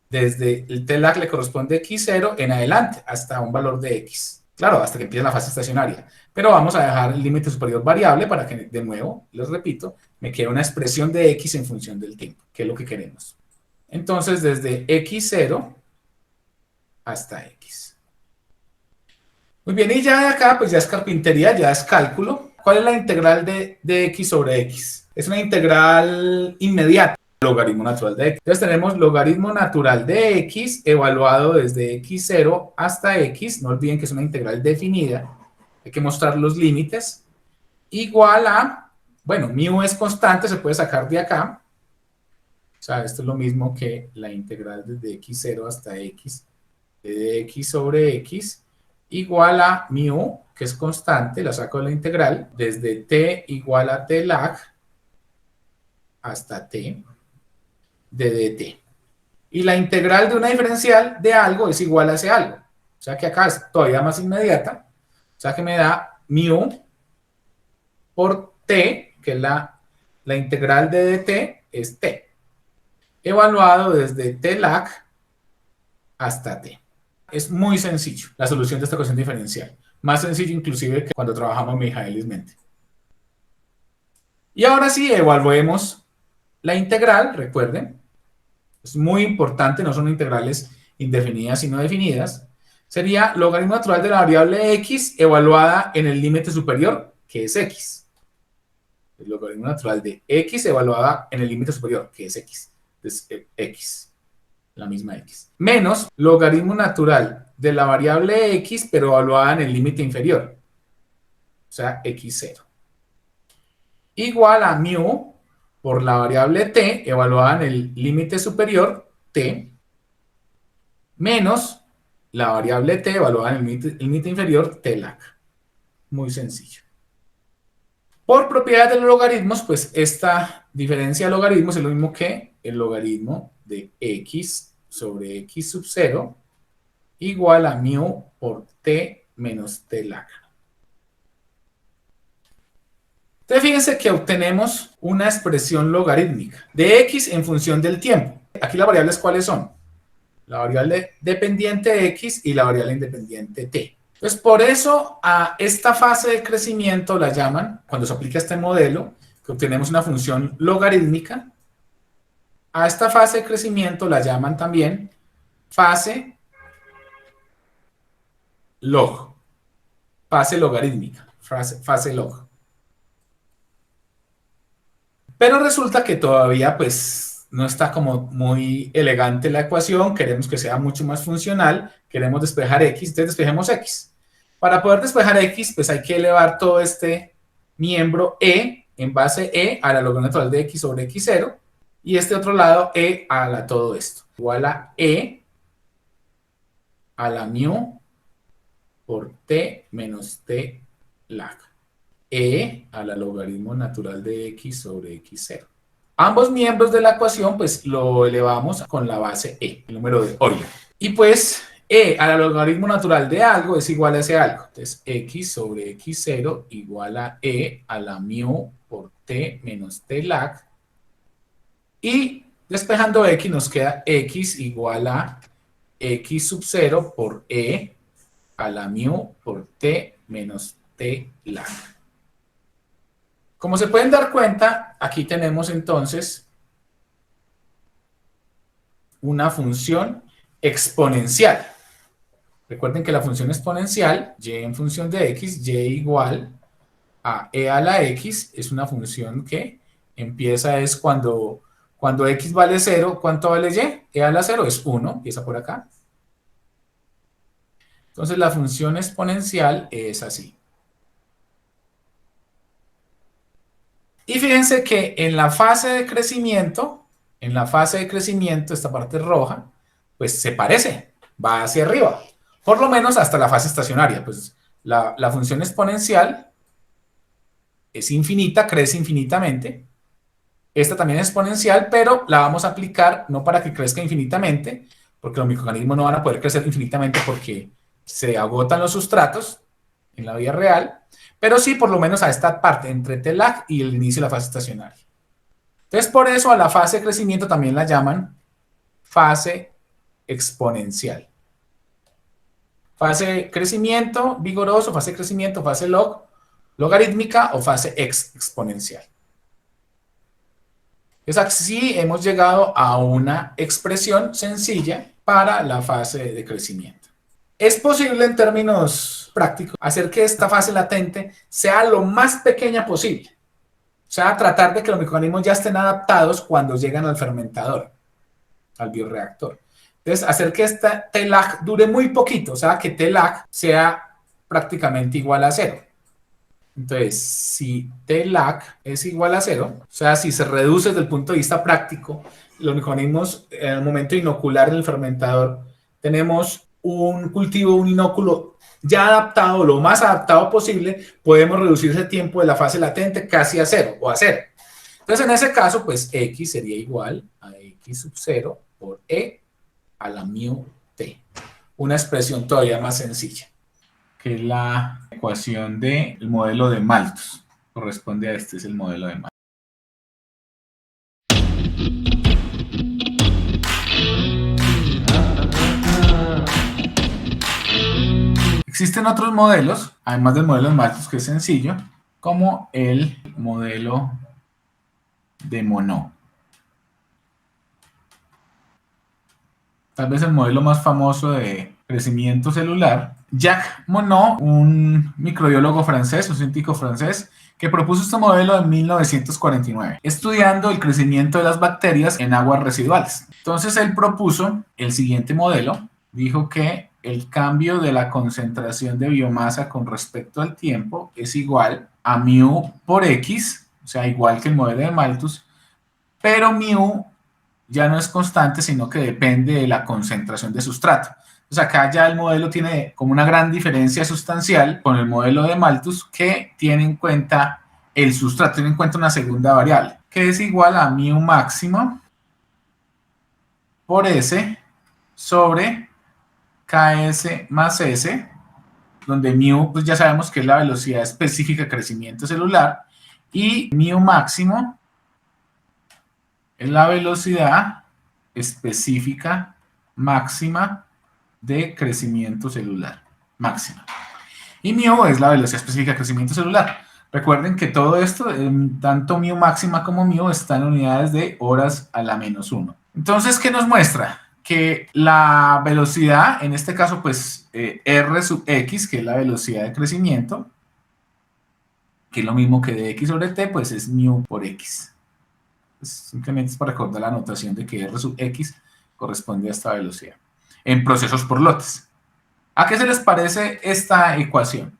desde el t lag le corresponde x0 en adelante hasta un valor de x, claro, hasta que empiece la fase estacionaria, pero vamos a dejar el límite superior variable para que, de nuevo, les repito, me quede una expresión de x en función del tiempo, que es lo que queremos. Entonces, desde x0 hasta x. Muy bien, y ya de acá, pues ya es carpintería, ya es cálculo. ¿Cuál es la integral de x sobre x? Es una integral inmediata, logaritmo natural de x. Entonces tenemos logaritmo natural de x evaluado desde x0 hasta x. No olviden que es una integral definida. Hay que mostrar los límites. Igual a, bueno, mu es constante, se puede sacar de acá. O sea, esto es lo mismo que la integral desde x0 hasta x de x sobre x igual a mu, que es constante, la saco de la integral, desde t igual a t lag hasta t de dt. Y la integral de una diferencial de algo es igual a ese algo. O sea que acá es todavía más inmediata. O sea que me da mu por t, que es la integral de dt, es t. Evaluado desde t lag hasta t. Es muy sencillo la solución de esta ecuación diferencial. Más sencillo inclusive que cuando trabajamos Michaelis-Menten. Y ahora sí, evaluemos la integral, recuerden. Es muy importante, no son integrales indefinidas sino definidas. Sería logaritmo natural de la variable x evaluada en el límite superior, que es x. El logaritmo natural de x evaluada en el límite superior, que es x. Es x. La misma x. Menos logaritmo natural de la variable x, pero evaluada en el límite inferior. O sea, x0. Igual a mu por la variable t, evaluada en el límite superior, t, menos la variable t, evaluada en el límite inferior, t lag. Muy sencillo. Por propiedades de los logaritmos, pues esta diferencia de logaritmos es lo mismo que el logaritmo de x sobre x sub 0 igual a mu por t menos t lag. Entonces fíjense que obtenemos una expresión logarítmica de x en función del tiempo. Aquí las variables ¿cuáles son? La variable dependiente x y la variable independiente t. Entonces por eso a esta fase de crecimiento la llaman, cuando se aplica este modelo, que obtenemos una función logarítmica, a esta fase de crecimiento la llaman también fase log, fase logarítmica, fase log. Pero resulta que todavía pues no está como muy elegante la ecuación, queremos que sea mucho más funcional, queremos despejar x, entonces despejemos x. Para poder despejar x, pues hay que elevar todo este miembro e en base e a la logaritmo natural de x sobre x0, y este otro lado e a la todo esto, igual a e a la mu por t menos t lag. E a la logaritmo natural de x sobre x0. Ambos miembros de la ecuación pues lo elevamos con la base e, el número de Euler. Y pues e a la logaritmo natural de algo es igual a ese algo. Entonces x sobre x0 igual a e a la mu por t menos t lag. Y despejando x nos queda x igual a x sub 0 por e a la mu por t menos t lag. Como se pueden dar cuenta, aquí tenemos entonces una función exponencial. Recuerden que la función exponencial, y en función de x, y igual a e a la x, es una función que empieza es cuando x vale 0, ¿cuánto vale y? E a la 0 es 1, empieza por acá. Entonces la función exponencial es así. Y fíjense que en la fase de crecimiento, esta parte roja, pues se parece, va hacia arriba, por lo menos hasta la fase estacionaria. Pues la función exponencial es infinita, crece infinitamente. Esta también es exponencial, pero la vamos a aplicar no para que crezca infinitamente, porque los microorganismos no van a poder crecer infinitamente porque se agotan los sustratos en la vida real, pero sí por lo menos a esta parte entre TELAC y el inicio de la fase estacionaria. Entonces, por eso a la fase de crecimiento también la llaman fase exponencial. Fase de crecimiento vigoroso, fase de crecimiento, fase logarítmica o fase exponencial. Entonces, así hemos llegado a una expresión sencilla para la fase de crecimiento. Es posible en términos prácticos hacer que esta fase latente sea lo más pequeña posible. O sea, tratar de que los microorganismos ya estén adaptados cuando llegan al fermentador, al bioreactor. Entonces, hacer que esta TELAC dure muy poquito, o sea, que TELAC sea prácticamente igual a 0. Entonces, si TELAC es igual a 0, o sea, si se reduce desde el punto de vista práctico, los microorganismos en el momento de inocular en el fermentador, tenemos un cultivo, un inóculo ya adaptado, lo más adaptado posible, podemos reducir ese tiempo de la fase latente casi a 0 o a 0. Entonces, en ese caso, pues X sería igual a X sub 0 por E a la mu T. Una expresión todavía más sencilla, que es la ecuación del modelo de Malthus. Corresponde a este, es el modelo de Malthus. Existen otros modelos, además del modelo de Malthus, que es sencillo, como el modelo de Monod. Tal vez el modelo más famoso de crecimiento celular. Jacques Monod, un microbiólogo francés, un científico francés, que propuso este modelo en 1949, estudiando el crecimiento de las bacterias en aguas residuales. Entonces él propuso el siguiente modelo, dijo que el cambio de la concentración de biomasa con respecto al tiempo es igual a mu por X, o sea, igual que el modelo de Malthus, pero mu ya no es constante, sino que depende de la concentración de sustrato. Entonces acá ya el modelo tiene como una gran diferencia sustancial con el modelo de Malthus, que tiene en cuenta el sustrato, tiene en cuenta una segunda variable, que es igual a mu máximo por S sobre Ks más S, donde mu pues ya sabemos que es la velocidad específica de crecimiento celular y mu máximo es la velocidad específica máxima de crecimiento celular, máxima. Y mu es la velocidad específica de crecimiento celular. Recuerden que todo esto, tanto mu máxima como mu, están en unidades de horas a la menos 1. Entonces, ¿qué nos muestra? Que la velocidad, en este caso, pues R sub X, que es la velocidad de crecimiento, que es lo mismo que de X sobre T, pues es mu por X. Simplemente es para recordar la notación de que R sub X corresponde a esta velocidad en procesos por lotes. ¿A qué se les parece esta ecuación?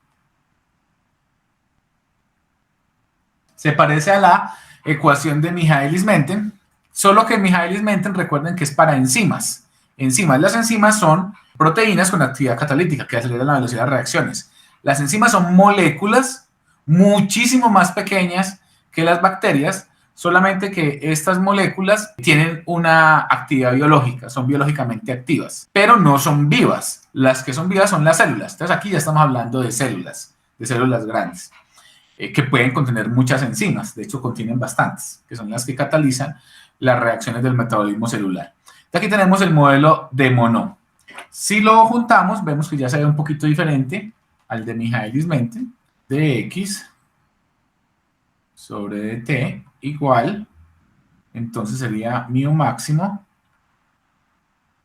Se parece a la ecuación de Michaelis-Menten, solo que Michaelis-Menten, recuerden que es para enzimas. Las enzimas son proteínas con actividad catalítica que aceleran la velocidad de reacciones. Las enzimas son moléculas muchísimo más pequeñas que las bacterias, solamente que estas moléculas tienen una actividad biológica, son biológicamente activas, pero no son vivas. Las que son vivas son las células. Entonces aquí ya estamos hablando de células grandes, que pueden contener muchas enzimas, de hecho contienen bastantes, que son las que catalizan las reacciones del metabolismo celular. Aquí tenemos el modelo de Monod. Si lo juntamos, vemos que ya se ve un poquito diferente al de Michaelis-Menten, de X sobre dt igual, entonces sería mu máximo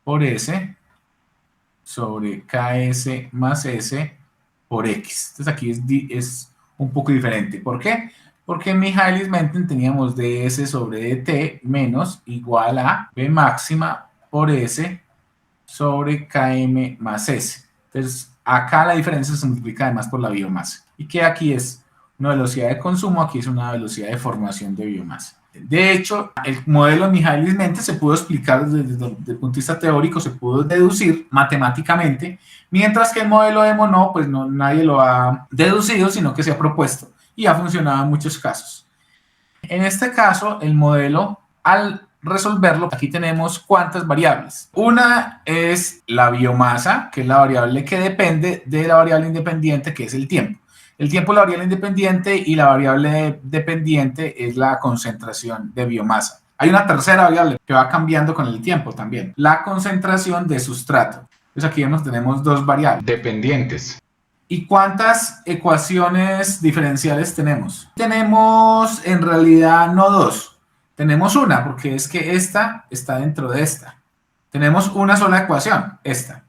por S sobre Ks más S por X. Entonces aquí es un poco diferente. ¿Por qué? Porque en Michaelis-Menten teníamos ds sobre dt menos igual a B máxima por S sobre Km más S. Entonces acá la diferencia se multiplica además por la biomasa. ¿Y qué aquí es? Una velocidad de consumo, aquí es una velocidad de formación de biomasa. De hecho, el modelo de Michaelis-Menten se pudo explicar desde el punto de vista teórico, se pudo deducir matemáticamente, mientras que el modelo de Monod, pues no, nadie lo ha deducido, sino que se ha propuesto. y ha funcionado en muchos casos. En este caso, el modelo, al resolverlo, aquí tenemos cuántas variables. Una es la biomasa, que es la variable que depende de la variable independiente, que es el tiempo. El tiempo es la variable independiente y la variable dependiente es la concentración de biomasa. Hay una tercera variable que va cambiando con el tiempo también, la concentración de sustrato. Entonces aquí tenemos dos variables dependientes. ¿Y cuántas ecuaciones diferenciales tenemos? Tenemos en realidad no dos, tenemos una, porque es que esta está dentro de esta. Tenemos una sola ecuación, esta.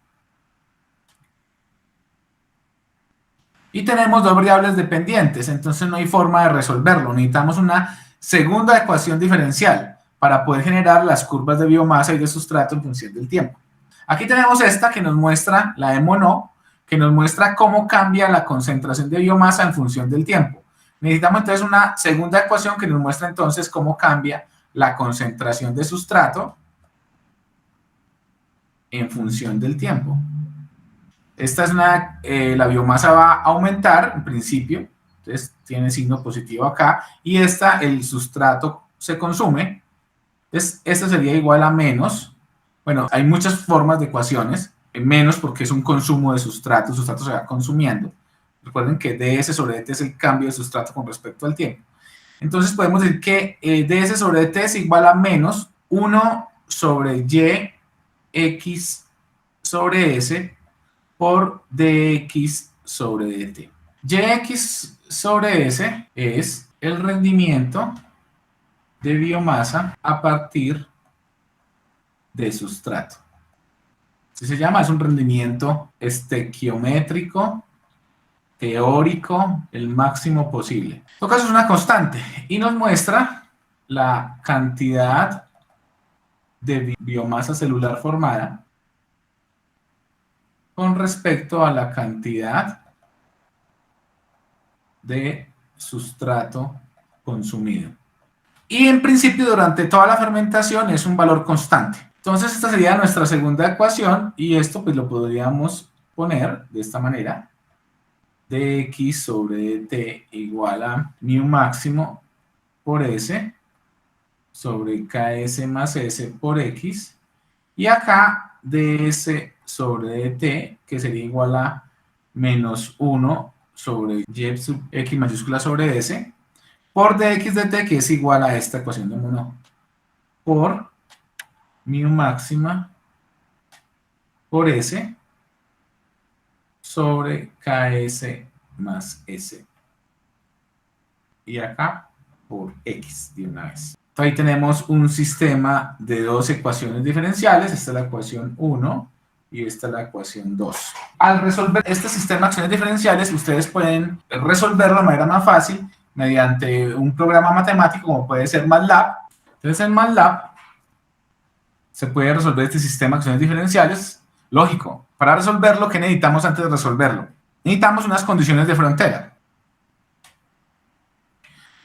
Y tenemos dos variables dependientes, entonces no hay forma de resolverlo. Necesitamos una segunda ecuación diferencial para poder generar las curvas de biomasa y de sustrato en función del tiempo. Aquí tenemos esta que nos muestra, la de Monod, que nos muestra cómo cambia la concentración de biomasa en función del tiempo. Necesitamos entonces una segunda ecuación que nos muestra entonces cómo cambia la concentración de sustrato en función del tiempo. Esta es la biomasa va a aumentar en principio, entonces tiene signo positivo acá, y el sustrato se consume, entonces esta sería igual a menos, bueno, hay muchas formas de ecuaciones, menos porque es un consumo de sustrato, el sustrato se va consumiendo. Recuerden que ds sobre dt es el cambio de sustrato con respecto al tiempo. Entonces podemos decir que ds sobre dt es igual a menos 1 sobre y x sobre s por dx sobre dt. Yx sobre s es el rendimiento de biomasa a partir de sustrato. Así se llama, es un rendimiento estequiométrico, teórico, el máximo posible. En todo caso es una constante y nos muestra la cantidad de biomasa celular formada con respecto a la cantidad de sustrato consumido. Y en principio durante toda la fermentación es un valor constante. Entonces esta sería nuestra segunda ecuación y esto pues lo podríamos poner de esta manera. Dx sobre dt igual a mu máximo por s sobre ks más s por x. Y acá ds sobre dt, que sería igual a menos 1 sobre y sub x mayúscula sobre s, por dx dt, que es igual a esta ecuación de Monod, por mu máxima por s sobre ks más s. Y acá por x de una vez. Ahí tenemos un sistema de dos ecuaciones diferenciales. Esta es la ecuación 1 y esta es la ecuación 2. Al resolver este sistema de ecuaciones diferenciales, ustedes pueden resolverlo de manera más fácil mediante un programa matemático como puede ser MATLAB. Entonces en MATLAB se puede resolver este sistema de ecuaciones diferenciales. Lógico, para resolverlo, ¿qué necesitamos antes de resolverlo? Necesitamos unas condiciones de frontera.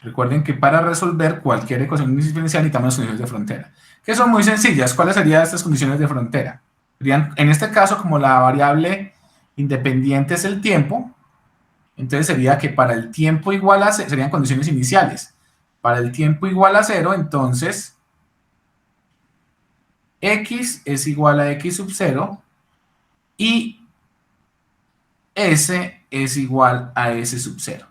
Recuerden que para resolver cualquier ecuación diferencial necesitamos condiciones de frontera, que son muy sencillas. ¿Cuáles serían estas condiciones de frontera? Serían, en este caso, como la variable independiente es el tiempo, entonces sería que para el tiempo igual a 0, serían condiciones iniciales. Para el tiempo igual a 0, entonces, x es igual a x sub 0 y s es igual a s sub 0.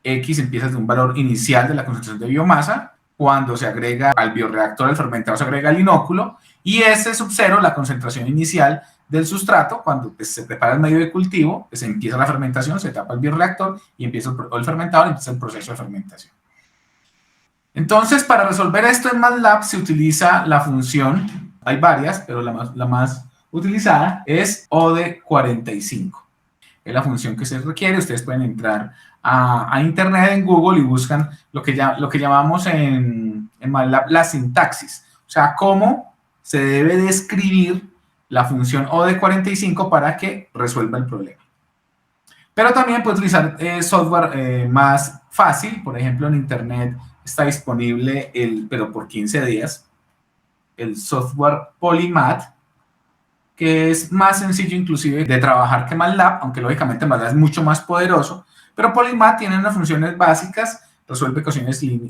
X empieza de un valor inicial de la concentración de biomasa, cuando se agrega al bioreactor, al fermentado se agrega el inóculo, y S sub 0, la concentración inicial del sustrato, cuando pues, se prepara el medio de cultivo, pues empieza la fermentación, se tapa el bioreactor y empieza el fermentado y empieza el proceso de fermentación. Entonces, para resolver esto en MATLAB se utiliza la función, hay varias, pero la más utilizada es O de 45. Es la función que se requiere. Ustedes pueden entrar a internet, en Google, y buscan lo que llamamos en MATLAB la sintaxis. O sea, cómo se debe describir la función O de 45 para que resuelva el problema. Pero también puede utilizar software más fácil. Por ejemplo, en internet está disponible, pero por 15 días, el software Polymath, que es más sencillo inclusive de trabajar que MATLAB, aunque lógicamente MATLAB es mucho más poderoso, Pero Polymath tiene unas funciones básicas, resuelve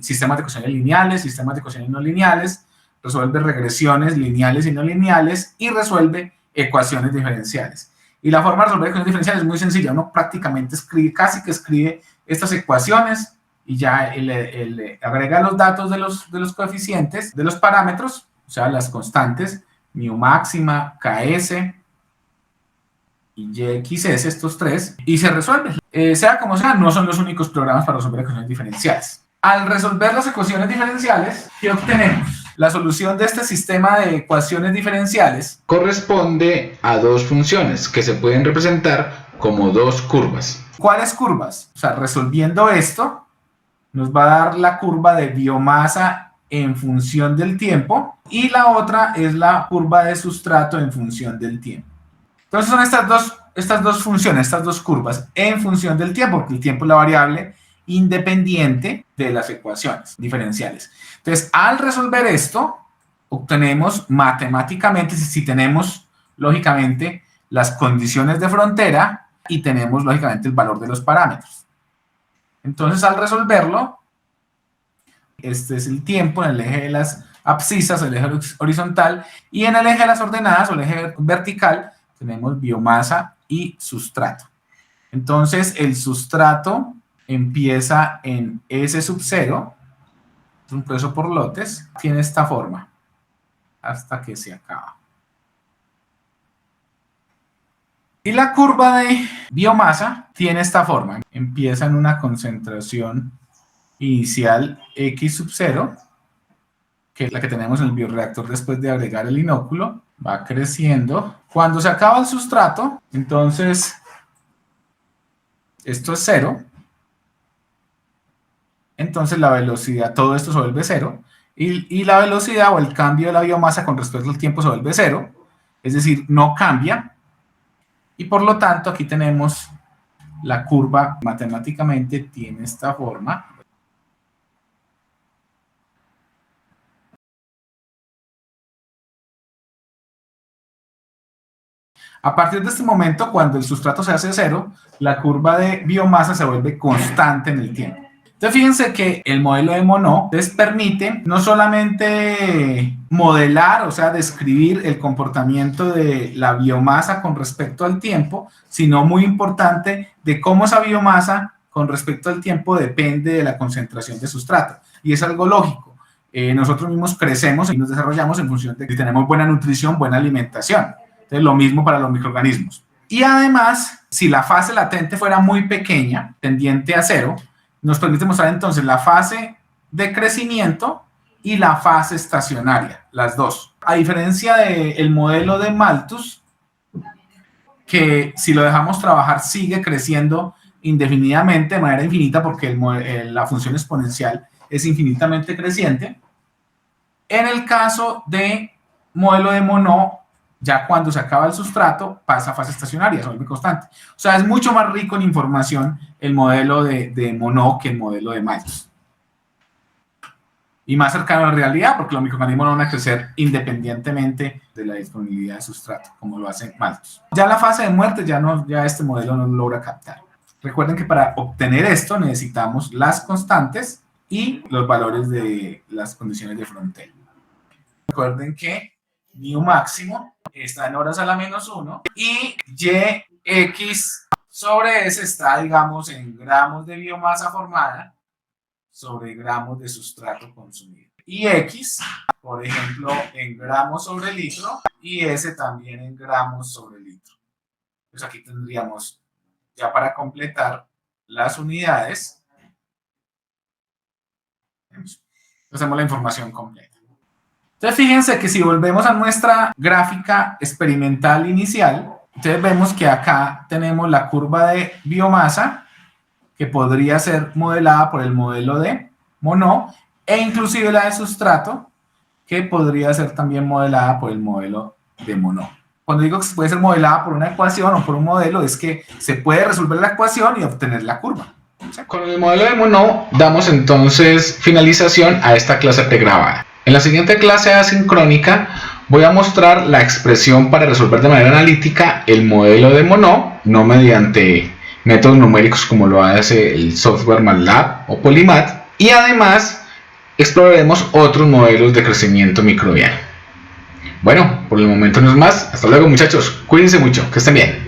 sistemas de ecuaciones lineales, sistemas de ecuaciones no lineales, resuelve regresiones lineales y no lineales y resuelve ecuaciones diferenciales. Y la forma de resolver ecuaciones diferenciales es muy sencilla. Uno prácticamente casi que escribe estas ecuaciones y ya le agrega los datos de los coeficientes, de los parámetros, o sea, las constantes, mu máxima, ks y yxs, estos tres, y se resuelve. Sea como sea, no son los únicos programas para resolver ecuaciones diferenciales. Al resolver las ecuaciones diferenciales, ¿qué obtenemos? La solución de este sistema de ecuaciones diferenciales corresponde a dos funciones que se pueden representar como dos curvas. ¿Cuáles curvas? O sea, resolviendo esto, nos va a dar la curva de biomasa en función del tiempo y la otra es la curva de sustrato en función del tiempo. Entonces son estas dos funciones, estas dos curvas en función del tiempo, porque el tiempo es la variable independiente de las ecuaciones diferenciales. Entonces, al resolver esto, obtenemos matemáticamente, si tenemos, lógicamente, las condiciones de frontera y tenemos, lógicamente, el valor de los parámetros. Entonces, al resolverlo, este es el tiempo en el eje de las abscisas, el eje horizontal, y en el eje de las ordenadas, o el eje vertical, tenemos biomasa y sustrato. Entonces, el sustrato empieza en S sub 0, es un proceso por lotes, tiene esta forma, hasta que se acaba. Y la curva de biomasa tiene esta forma, empieza en una concentración inicial X sub 0, que es la que tenemos en el bioreactor después de agregar el inóculo, va creciendo. Cuando se acaba el sustrato, entonces esto es 0. Entonces la velocidad, todo esto se vuelve 0. Y la velocidad o el cambio de la biomasa con respecto al tiempo se vuelve 0. Es decir, no cambia. Y por lo tanto aquí tenemos la curva, matemáticamente tiene esta forma. A partir de este momento, cuando el sustrato se hace 0, la curva de biomasa se vuelve constante en el tiempo. Entonces, fíjense que el modelo de Monod les permite no solamente modelar, o sea, describir el comportamiento de la biomasa con respecto al tiempo, sino muy importante de cómo esa biomasa con respecto al tiempo depende de la concentración de sustrato. Y es algo lógico. Nosotros mismos crecemos y nos desarrollamos en función de que tenemos buena nutrición, buena alimentación. Entonces, lo mismo para los microorganismos. Y además, si la fase latente fuera muy pequeña, tendiente a 0, nos permite mostrar entonces la fase de crecimiento y la fase estacionaria, las dos. A diferencia del modelo de Malthus, que si lo dejamos trabajar sigue creciendo indefinidamente, de manera infinita, porque la función exponencial es infinitamente creciente. En el caso de modelo de Monod, ya cuando se acaba el sustrato, pasa a fase estacionaria, se vuelve constante. O sea, es mucho más rico en información el modelo de Monod que el modelo de Malthus. Y más cercano a la realidad, porque los microorganismos no van a crecer independientemente de la disponibilidad de sustrato, como lo hace Malthus. Ya la fase de muerte, ya este modelo no lo logra captar. Recuerden que para obtener esto necesitamos las constantes y los valores de las condiciones de frontera. Recuerden que mu máximo está en horas a la menos 1 y yx sobre s está, digamos, en gramos de biomasa formada sobre gramos de sustrato consumido. Y x, por ejemplo, en gramos sobre litro y s también en gramos sobre litro. Pues aquí tendríamos, ya para completar las unidades, hacemos la información completa. Entonces, fíjense que si volvemos a nuestra gráfica experimental inicial, entonces vemos que acá tenemos la curva de biomasa que podría ser modelada por el modelo de Monod e inclusive la de sustrato que podría ser también modelada por el modelo de Monod. Cuando digo que puede ser modelada por una ecuación o por un modelo, es que se puede resolver la ecuación y obtener la curva. Con el modelo de Monod damos entonces finalización a esta clase pregrabada. En la siguiente clase asincrónica voy a mostrar la expresión para resolver de manera analítica el modelo de Monod, no mediante métodos numéricos como lo hace el software MATLAB o Polymath, y además exploraremos otros modelos de crecimiento microbiano. Bueno, por el momento no es más. Hasta luego, muchachos. Cuídense mucho. Que estén bien.